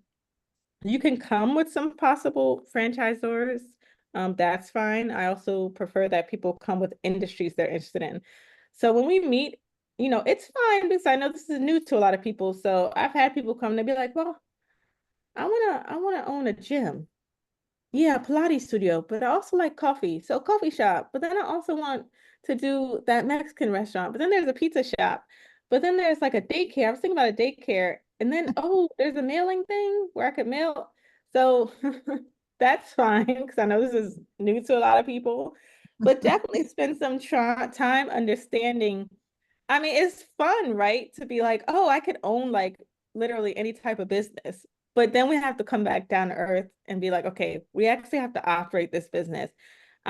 You can come with some possible franchisors. That's fine. I also prefer that people come with industries they're interested in. So when we meet, it's fine because I know this is new to a lot of people. So I've had people come and they be like, well, I wanna own a gym. Yeah, Pilates studio, but I also like coffee. So coffee shop. But then I also want to do that Mexican restaurant. But then there's a pizza shop. But then there's like a daycare. I was thinking about a daycare. And then, oh, there's a mailing thing where I could mail. So that's fine because I know this is new to a lot of people. But definitely spend some time understanding. I mean, it's fun, right? To be like, oh, I could own like literally any type of business. But then we have to come back down to earth and be like, okay, we actually have to operate this business.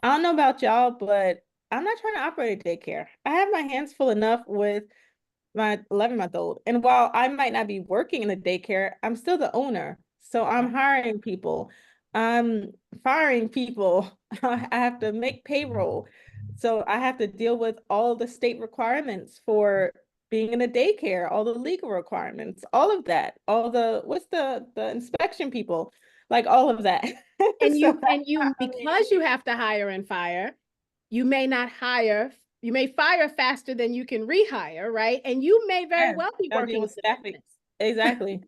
I don't know about y'all, but I'm not trying to operate a daycare. I have my hands full enough with my 11-month-old. And while I might not be working in the daycare, I'm still the owner. So I'm hiring people. I'm firing people. I have to make payroll. So I have to deal with all the state requirements for being in a daycare, all the legal requirements, all of that, all the what's the inspection people, like all of that. And So you because you have to hire and fire, you may not hire, you may fire faster than you can rehire, right? And you may very yeah, well be gotta deal working in with the staffing. business. Exactly.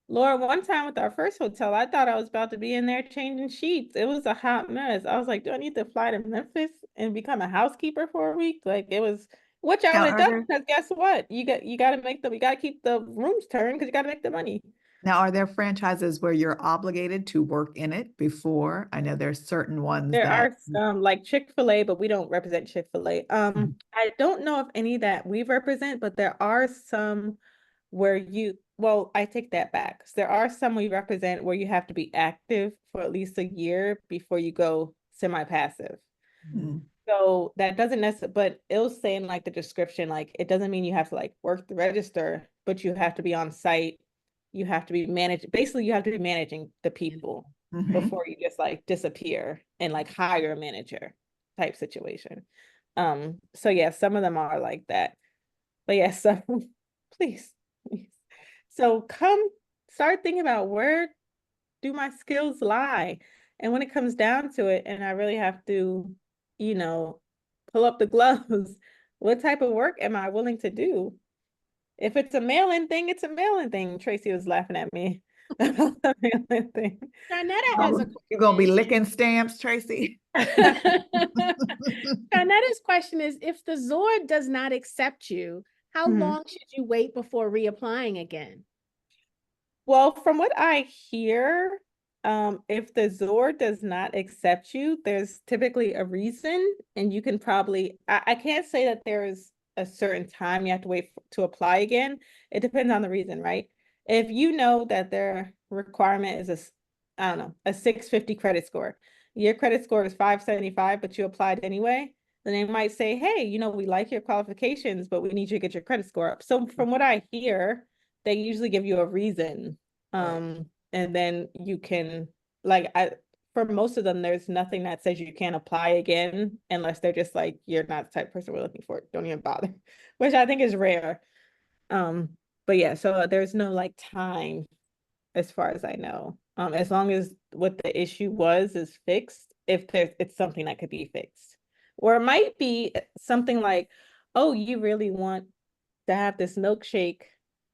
Laura, one time with our first hotel, I thought I was about to be in there changing sheets. It was a hot mess. I was like, do I need to fly to Memphis and become a housekeeper for a week? Like it was, which I Now, would have are done there because guess what? You got to keep the rooms turned because you got to make the money. now are there franchises where you're obligated to work in it before? I know there's certain ones There that are some like Chick-fil-A, but we don't represent Chick-fil-A. Mhm. I don't know if any that we represent, but there are some where well, I take that back. There are some we represent where you have to be active for at least a year before you go semi-passive. Mhm. So that doesn't necessarily, but it'll say in like the description, like it doesn't mean you have to like work the register, but you have to be on site. You have to be managed. Basically, you have to be managing the people Mhm. before you just like disappear and like hire a manager type situation. So yeah, some of them are like that. But yeah, so please, please. So come start thinking about where do my skills lie? And when it comes down to it, and I really have to, you know, pull up the gloves, what type of work am I willing to do? If it's a mail-in thing, it's a mail-in thing. Tracy was laughing at me about the mail-in thing. Darnetta has a You're gonna be question. licking stamps, Tracy. Darnetta's question is, if the Zord does not accept you, how Mhm. long should you wait before reapplying again? Well, from what I hear, if the Zord does not accept you, there's typically a reason, and you can probably, I can't say that there's a certain time you have to wait to apply again. It depends on the reason, right? If you know that their requirement is I don't know, a 650 credit score, your credit score is 575, but you applied anyway, then they might say, hey, we like your qualifications, but we need you to get your credit score up. So from what I hear, they usually give you a reason. And then you can like for most of them, there's nothing that says you can't apply again unless they're just like, you're not the type of person we're looking for. Don't even bother, which I think is rare. Um, but yeah, so there's no like time as far as I know. As long as what the issue was is fixed, if it's something that could be fixed. Or it might be something like, oh, you really want to have this milkshake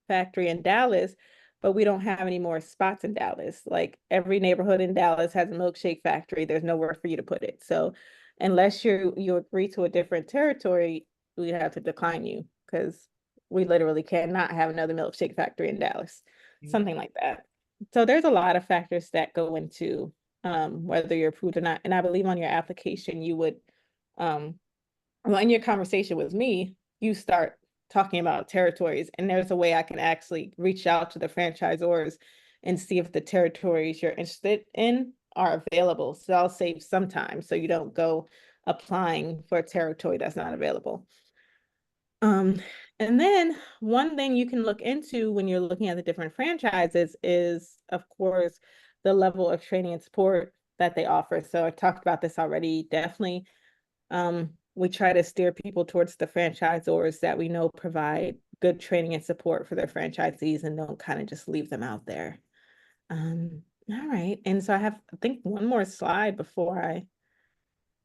factory in Dallas, but we don't have any more spots in Dallas. Like every neighborhood in Dallas has a milkshake factory. There's nowhere for you to put it. So unless you agree to a different territory, we'd have to decline you because we literally cannot have another milkshake factory in Dallas. Something like that. So there's a lot of factors that go into whether you're approved or not. And I believe on your application, you would well, in your conversation with me, you start talking about territories, and there's a way I can actually reach out to the franchisors and see if the territories you're interested in are available. So I'll save some time so you don't go applying for a territory that's not available. And then one thing you can look into when you're looking at the different franchises is, of course, the level of training and support that they offer. So I talked about this already. Definitely, we try to steer people towards the franchisors that we know provide good training and support for their franchisees and don't kind of just leave them out there. All right. And so I have, I think, one more slide before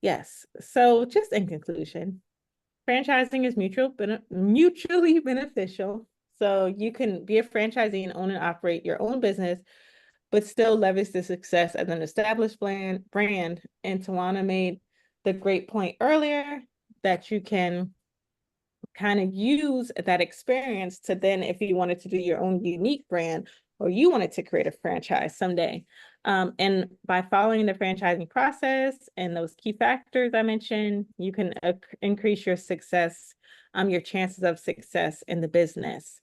yes. So just in conclusion, franchising is mutually beneficial. So you can be a franchisee and own and operate your own business, but still leverage the success as an established brand. And Tawana made the great point earlier that you can kind of use that experience to then, if you wanted to do your own unique brand or you wanted to create a franchise someday. And by following the franchising process and those key factors I mentioned, you can increase your success, your chances of success in the business.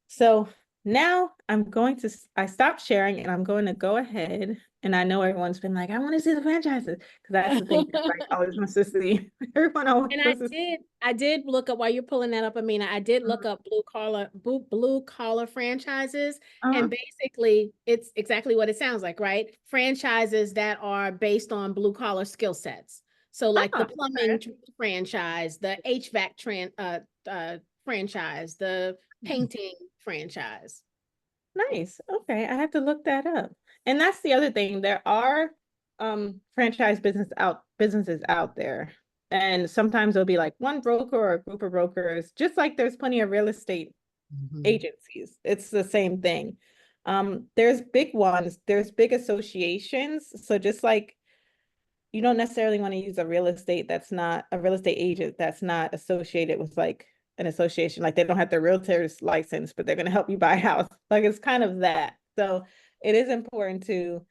So now I stopped sharing and I'm going to go ahead. And I know everyone's been like, I want to see the franchises because that's the thing everybody always wants to see. Everyone always And wants to see. I did look up while you're pulling that up, Amina, I did look up blue collar franchises. And basically it's exactly what it sounds like, right? Franchises that are based on blue collar skill sets. So like the plumbing franchise, the HVAC franchise, the painting franchise. Nice. Okay, I have to look that up. And that's the other thing. There are franchise businesses out there. And sometimes it'll be like one broker or a group of brokers, just like there's plenty of real estate agencies. It's the same thing. There's big ones, there's big associations. So just like you don't necessarily want to use a real estate agent that's not associated with like an association. Like they don't have their realtor's license, but they're going to help you buy a house. Like it's kind of that. So it is important to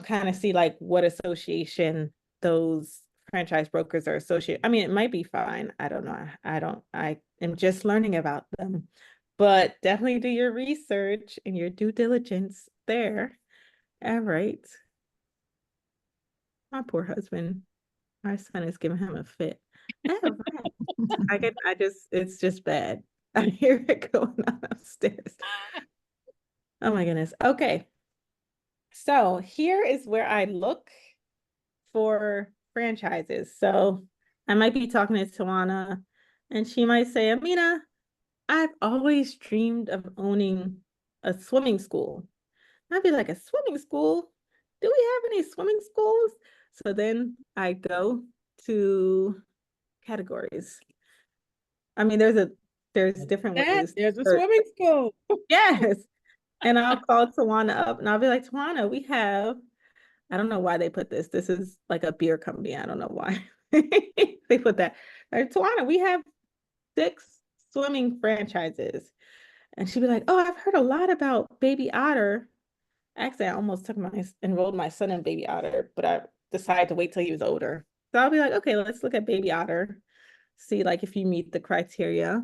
kind of see like what association those franchise brokers are associated. I mean, it might be fine. I don't know. I am just learning about them, but definitely do your research and your due diligence there. All right. My poor husband. My son is giving him a fit. It's just bad. I hear it going on upstairs. Oh my goodness. Okay. So here is where I look for franchises. So I might be talking to Tawana and she might say, Amina, I've always dreamed of owning a swimming school. I'd be like, a swimming school? Do we have any swimming schools? So then I go to categories. I mean, there's different ways. There's a swimming school. Yes. And I'll call Tawana up and I'll be like, Tawana, I don't know why they put this. This is like a beer company. I don't know why they put that. Like, Tawana, we have 6 swimming franchises. And she'd be like, oh, I've heard a lot about Baby Otter. Actually, I almost enrolled my son in Baby Otter, but I decided to wait till he was older. So I'll be like, okay, let's look at Baby Otter, see like if you meet the criteria.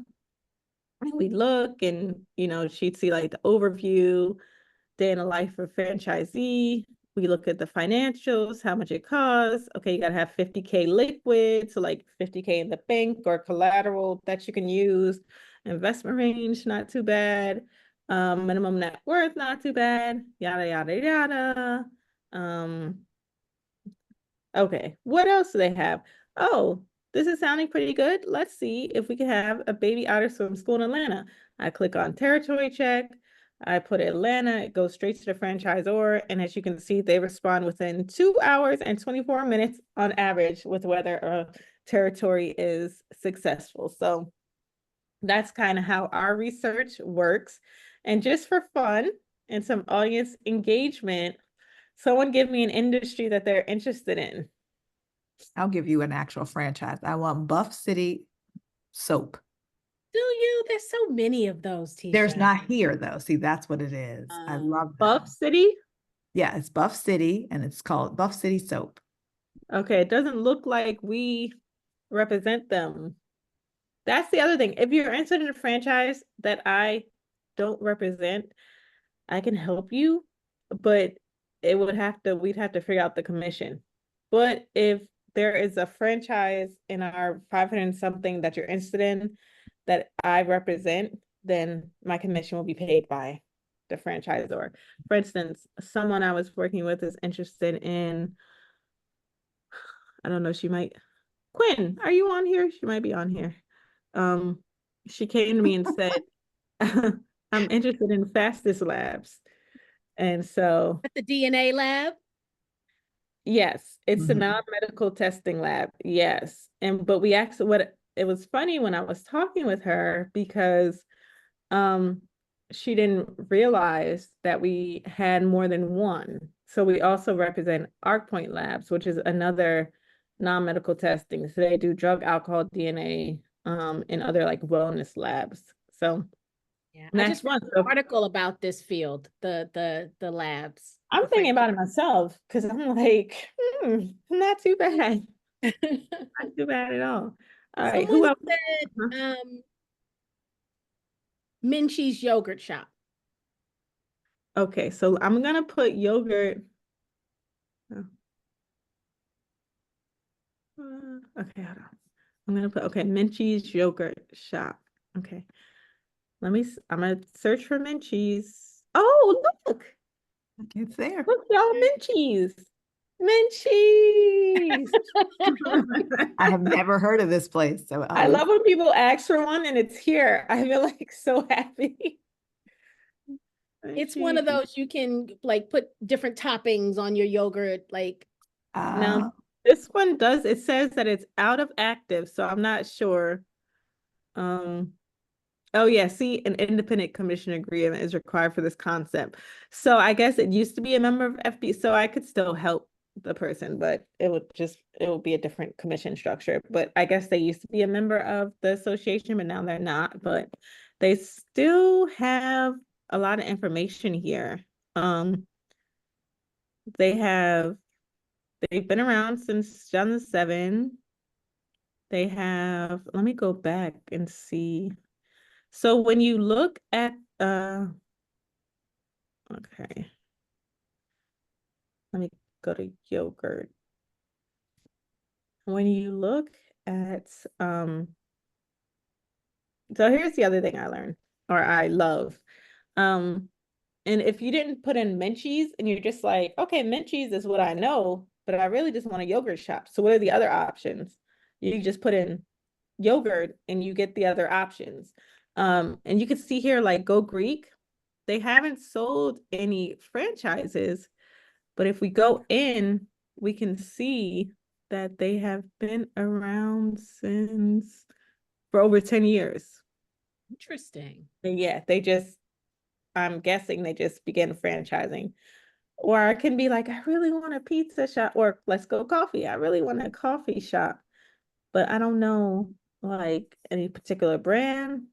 And we look and, she'd see like the overview, day in the life of franchisee. We look at the financials, how much it costs. Okay, you gotta have 50K liquid, so like 50K in the bank or collateral that you can use. Investment range, not too bad. Minimum net worth, not too bad. Yada, yada, yada. Okay, what else do they have? Oh, this is sounding pretty good. Let's see if we can have a Baby Otter swim school in Atlanta. I click on territory check. I put Atlanta, it goes straight to the franchisor. And as you can see, they respond within 2 hours and 24 minutes on average with whether a territory is successful. So that's kind of how our research works. And just for fun and some audience engagement, someone give me an industry that they're interested in. I'll give you an actual franchise. I want Buff City soap. Do you? There's so many of those t-shirts. There's not here though. See, that's what it is. I love that. Buff City? Yeah, it's Buff City and it's called Buff City soap. Okay, it doesn't look like we represent them. That's the other thing. If you're interested in a franchise that I don't represent, I can help you, but we'd have to figure out the commission. But if there is a franchise in our 500 and something that you're interested in, that I represent, then my commission will be paid by the franchisor. For instance, someone I was working with is interested in, I don't know, Quinn, are you on here? She might be on here. She came to me and said, I'm interested in Fastest Labs. And so, At the DNA lab. yes, it's a Mhm. non-medical testing lab. Yes. But we actually, it was funny when I was talking with her because um she didn't realize that we had more than one. So we also represent ArcPoint Labs, which is another non-medical testing. So they do drug, alcohol, DNA, and other like wellness labs. So Yeah, and I that's just read one. an So article about this field, the labs. I'm thinking about it myself because I'm like, not too bad. Not too bad at all. All right, Someone who else? said Minchie's yogurt shop. Okay, so I'm gonna put yogurt. Oh, okay, hold on. I'm gonna put Minchie's yogurt shop. Okay, I'm gonna search for Minchie's. Oh, It's there. look, y'all, Minchie's, Minchie's. I have never heard of this place, so I love when people ask for one and it's here. I feel like so happy. It's one of Minchie's. those you can like put different toppings on your yogurt, like Now, this one does, it says that it's out of active, so I'm not sure. Um, oh yeah, see, an independent commission agreement is required for this concept. So I guess it used to be a member of FB, so I could still help the person, but it would be a different commission structure. But I guess they used to be a member of the association, but now they're not. But they still have a lot of information here. They have They've been around since 2007. They have, let me go back and see. So when you look at, okay, let me go to yogurt. When you look at, so here's the other thing I learned, or I love. And if you didn't put in Menchie's and you're just like, okay, Menchie's is what I know, but I really just want a yogurt shop. So what are the other options? You just put in yogurt and you get the other options. And you can see here like Go Greek, they haven't sold any franchises, but if we go in, we can see that they have been around since for over 10 years. interesting. And yeah, I'm guessing they just began franchising. Or it can be like, I really want a pizza shop, or Let's Go Coffee. I really want a coffee shop, but I don't know like any particular brand.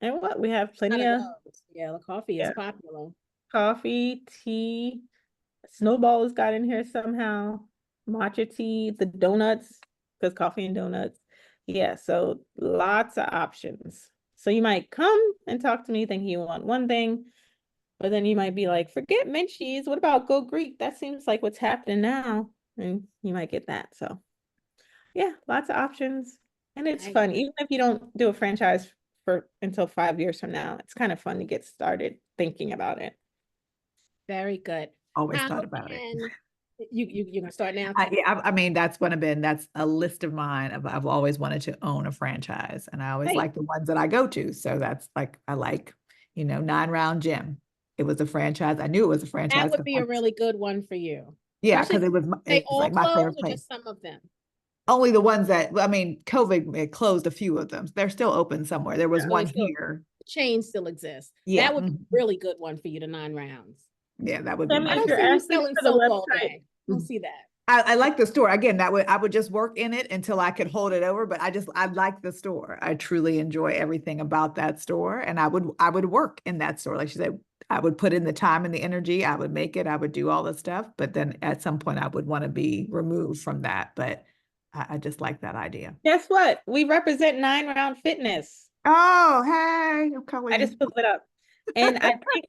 And what we have Lot plenty of of those. Yeah, the coffee is yeah, popular. coffee, tea, Snowball's got in here somehow, matcha tea, the donuts, because coffee and donuts. Yeah, so lots of options. So you might come and talk to me thinking you want one thing, but then you might be like, forget Menchie's. What about Go Greek? That seems like what's happening now. And you might get that. So yeah, lots of options. And it's Nice. fun. Even if you don't do a franchise for until 5 years from now, it's kind of fun to get started thinking about it. Very good. always How thought about it. can you're gonna start now? I mean, that's a list of mine. I've always wanted to own a franchise, and I always Hey, like the ones that I go to. So that's like, I like, 9 Round Gym. It was a franchise. I knew it was a That franchise would because be a really good one for you. yeah, Especially because they it's all like my close favorite or place. just some of them. Only the ones that, I mean, COVID it closed a few of them. They're still open somewhere. There was Oh, they one still here. the chain still exists. Yeah, That would be a really good one for you to 9 rounds. yeah, that would be Tammy, I my if don't you're see you asking selling for the soap all website, day. I don't see that. I like the store. Again, I would just work in it until I could hold it over, but I like the store. I truly enjoy everything about that store. And I would work in that store. Like she said, I would put in the time and the energy, I would make it, I would do all the stuff, but then at some point I would want to be removed from that. But I just like that idea. guess what? We represent 9 Round Fitness. Oh, hey, I'm I calling. just pulled it up. And I think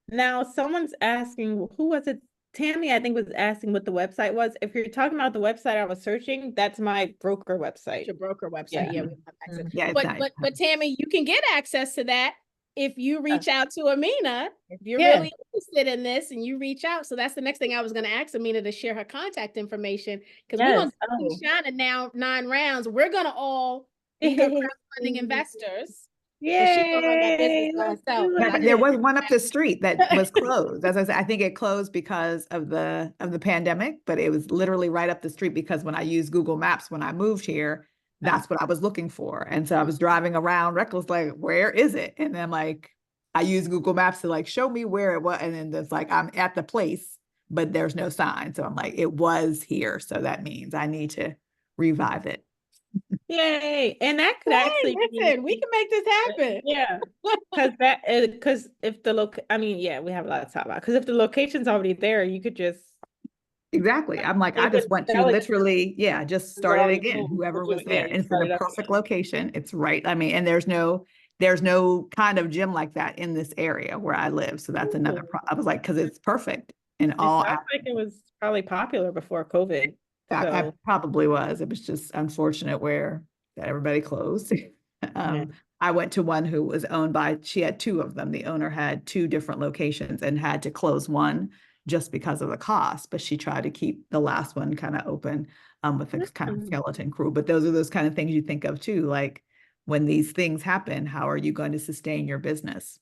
now someone's asking, who was it Tammy, I think, was asking what the website was. If you're talking about the website I was searching, that's my broker website. Your broker website. Yeah. Yeah, we have access. Mhm. Yeah, it's But nice. but Tammy, you can get access to that if you reach out to Amina. If you're Yeah. really interested in this and you reach out. So that's the next thing I was going to ask Amina to share her contact information, because we're going Yes. to keep shining now 9 rounds. We're going to all be her crowdfunding investors. And she gonna run that business Yay, by let's herself. do But But it. there was one up the street that was closed. As I said, I think it closed because of the pandemic, but it was literally right up the street because when I used Google Maps when I moved here, that's what I was looking for. And so I was driving around reckless, like, where is it? And then like I used Google Maps to like show me where it was. And then it's like I'm at the place, but there's no sign. So I'm like, it was here. So that means I need to revive it. Yay. And that could actually listen, we can make this happen. Yeah. Because if the I mean, yeah, we have a lot to talk about. Because if the location's already there, you could just Exactly. I'm like, I Like just with want to Alex, literally, yeah, just start it already again. moved, Whoever we'll was do it, yeah, there. you And it's in start it the up perfect again. location. It's right. I mean, and there's no kind of gym like that in this area where I live. So that's another Ooh. I was like, because it's perfect in It all sounds like it was probably popular before COVID. I So probably was. It was just unfortunate where that everybody closed. yeah. I went to one who was owned by, she had 2 of them. The owner had 2 different locations and had to close one just because of the cost, but she tried to keep the last one kind of open with a kind of Mhm. skeleton crew. But those are those kind of things you think of too, like when these things happen, how are you going to sustain your business?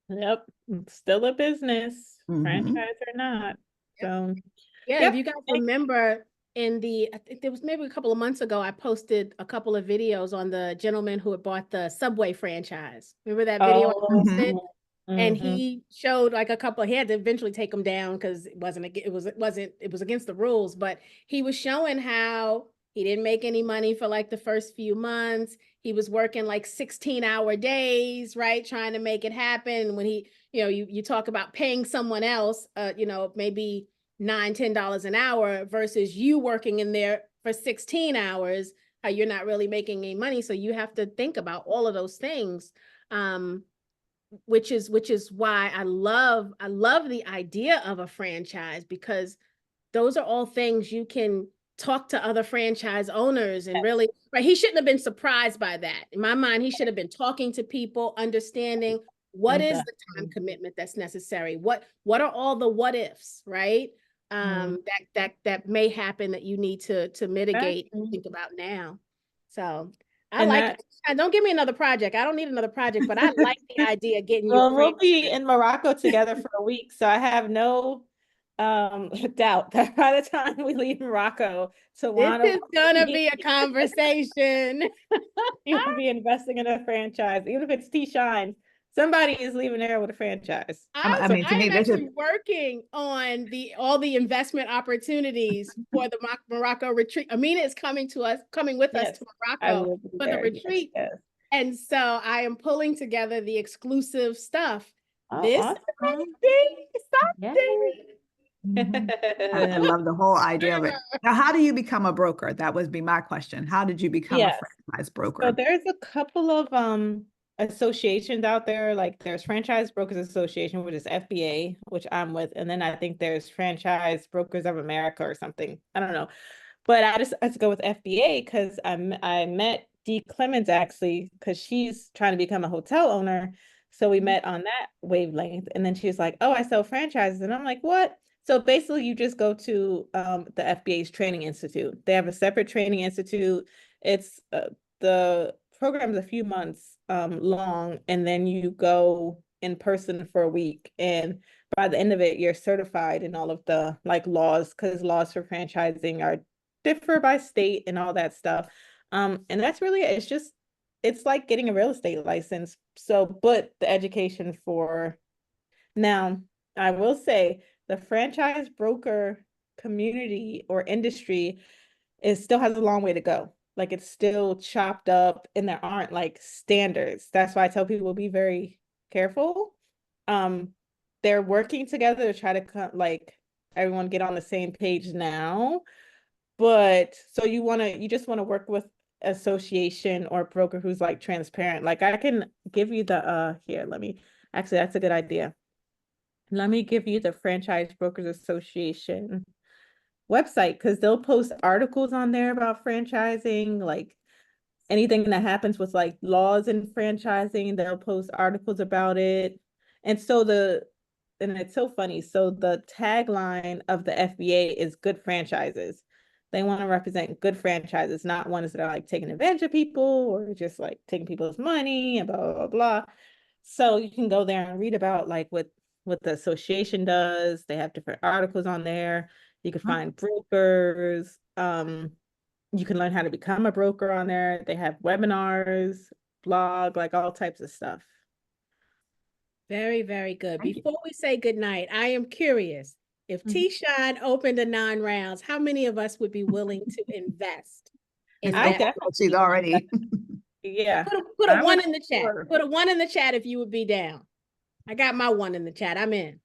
Yep. It's still a business, Mhm. franchise or not. Yep. So Yeah, yep. if you guys remember I think there was maybe a couple of months ago, I posted a couple of videos on the gentleman who had bought the Subway franchise. Remember that video I Oh, posted? And mhm. he showed like a couple, he had to eventually take them down because it was against the rules, but he was showing how he didn't make any money for like the first few months. He was working like 16-hour days, right? Trying to make it happen. When he, you talk about paying someone else, maybe $9-10 an hour versus you working in there for 16 hours, how you're not really making any money. So you have to think about all of those things. Which is why I love the idea of a franchise, because those are all things you can talk to other franchise owners and really, right? He shouldn't have been surprised by that. In my mind, he should have been talking to people, understanding what is the time commitment that's necessary. What are all the what ifs, right? That may happen that you need to mitigate and think about now. So I And like it. Don't give me another project. I don't need another project, but I like the idea of getting you. Well, we'll be in Morocco together for a week, so I have no doubt that by the time we leave Morocco, Tawana This is gonna be a conversation. you'll be investing in a franchise, even if it's T Shine. Somebody is leaving there with a franchise. I mean, to me, I'm this is actually working on all the investment opportunities for the Morocco retreat. Amina is coming with us Yes, to I Morocco will be for the there. retreat. Yes. And so I am pulling together the exclusive stuff. Oh, This awesome. something. I love the whole idea of it. Now, how do you become a broker? That would be my question. How did you become a Yes. franchise So broker? there's a couple of associations out there, like there's Franchise Brokers Association, which is FBA, which I'm with, and then I think there's Franchise Brokers of America or something. I don't know. But I had to go with FBA because I met Dee Clemens actually because she's trying to become a hotel owner. So we met on that wavelength. And then she was like, oh, I sell franchises. And I'm like, what? So basically you just go to the FBA's training institute. They have a separate training institute. It's the program's a few months long, and then you go in person for a week. And by the end of it, you're certified in all of the like laws, because laws for franchising are differ by state and all that stuff. And that's really it. It's like getting a real estate license. So, but the education for now, I will say the franchise broker community or industry still has a long way to go. Like it's still chopped up and there aren't like standards. That's why I tell people be very careful. Um, they're working together to try to like everyone get on the same page now. But so you just want to work with association or broker who's like transparent. Like I can give you the here, let me actually that's a good idea. Let me give you the Franchise Brokers Association website, because they'll post articles on there about franchising, like anything that happens with like laws in franchising, they'll post articles about it. And so and it's so funny. So the tagline of the FBA is good franchises. They want to represent good franchises, not ones that are like taking advantage of people or just like taking people's money and blah, blah, blah, blah. So you can go there and read about like what the association does. They have different articles on there. You can find brokers. You can learn how to become a broker on there. They have webinars, blog, like all types of stuff. Very, very good. Thank you. Before we say goodnight, I am curious, if T-Shine opened a 9 rounds, how many of us would be willing to invest in I that? definitely She's already. Yeah. Put I a 1 would in the chat. sure. Put a 1 in the chat if you would be down. I got my 1 in the chat. I'm in.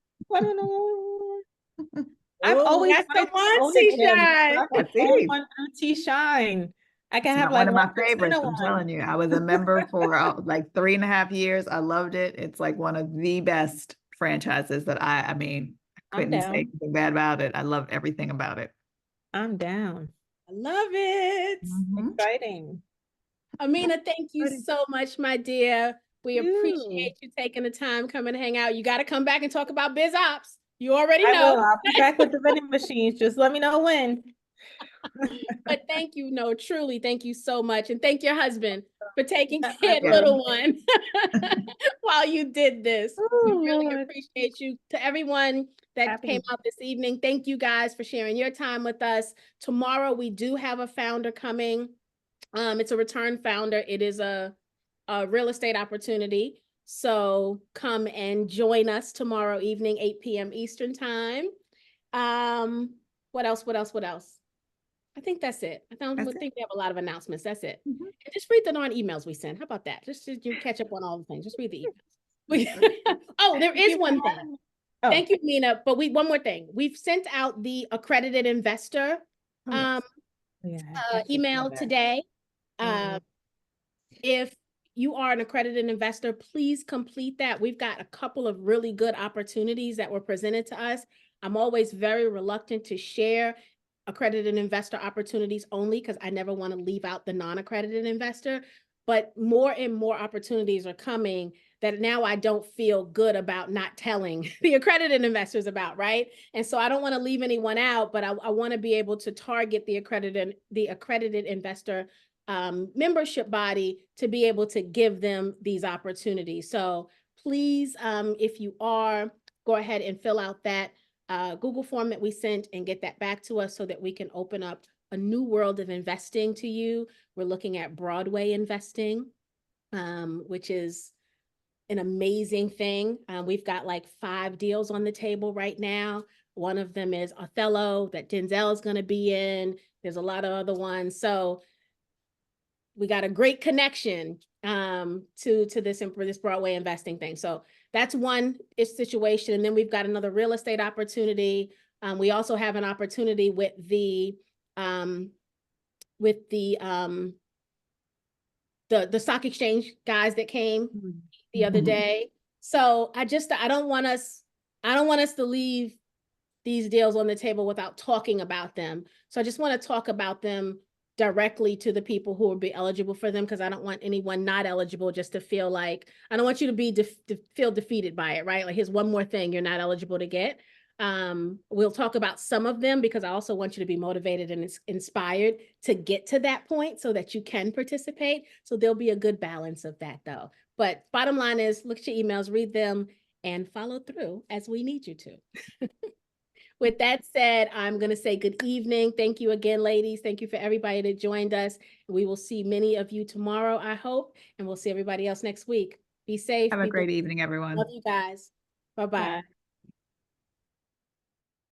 I've Oh, always that's the wanted to one, own a gym, so T-Shine. I can I own see. one through T-Shine. I can It's have not one like of my 1% favorites, of I'm one. telling you. I was a member for like 3.5 years. I loved it. It's like one of the best franchises that I mean, I I'm couldn't say down. anything bad about it. I love everything about it. I'm down. I love it. Mhm. Exciting. Amina, thank you Exciting. so much, my dear. We You. appreciate you taking the time, coming hang out. You got to come back and talk about biz ops. You already I know. will. I'll be back with the vending machines. Just let me know when. But thank you, no, truly, thank you so much. And thank your husband for taking care of Yeah. little one while you did this. We Oh, really Lord. appreciate you. To everyone that Happy. came out this evening, thank you guys for sharing your time with us. Tomorrow, we do have a founder coming. It's a return founder. It is a real estate opportunity. So come and join us tomorrow evening, 8 p.m. Eastern time. What else? What else? What else? I think that's it. I don't That's it. think we have a lot of announcements. That's it. Mhm. And just read the non-emails we send. How about that? Just so you catch up on all the things. Just read the emails. Oh, there is one thing. Oh, Thank you, Mina. But one more thing. We've sent out the accredited investor yes. Yeah, I actually email saw that. today. Mhm. If you are an accredited investor, please complete that. We've got a couple of really good opportunities that were presented to us. I'm always very reluctant to share accredited investor opportunities only because I never want to leave out the non-accredited investor. But more and more opportunities are coming that now I don't feel good about not telling the accredited investors about, right? And so I don't want to leave anyone out, but I want to be able to target the accredited investor membership body to be able to give them these opportunities. So please, if you are, go ahead and fill out that Google form that we sent and get that back to us so that we can open up a new world of investing to you. We're looking at Broadway investing, which is an amazing thing. We've got like 5 deals on the table right now. One of them is Othello that Denzel is going to be in. There's a lot of other ones. So we got a great connection to this Broadway investing thing. So that's one situation. And then we've got another real estate opportunity. We also have an opportunity with the stock exchange guys that came the other day. So I don't want us to leave these deals on the table without talking about them. So I just want to talk about them directly to the people who will be eligible for them, because I don't want anyone not eligible just to feel like, I don't want you to be feel defeated by it, right? Like, here's one more thing you're not eligible to get. We'll talk about some of them because I also want you to be motivated and inspired to get to that point so that you can participate. So there'll be a good balance of that though. But bottom line is, look at your emails, read them, and follow through as we need you to. With that said, I'm going to say good evening. Thank you again, ladies. Thank you for everybody that joined us. We will see many of you tomorrow, I hope, and we'll see everybody else next week. Be safe. Have a Be great blessed. evening, everyone. Love you guys. Bye-bye. Bye.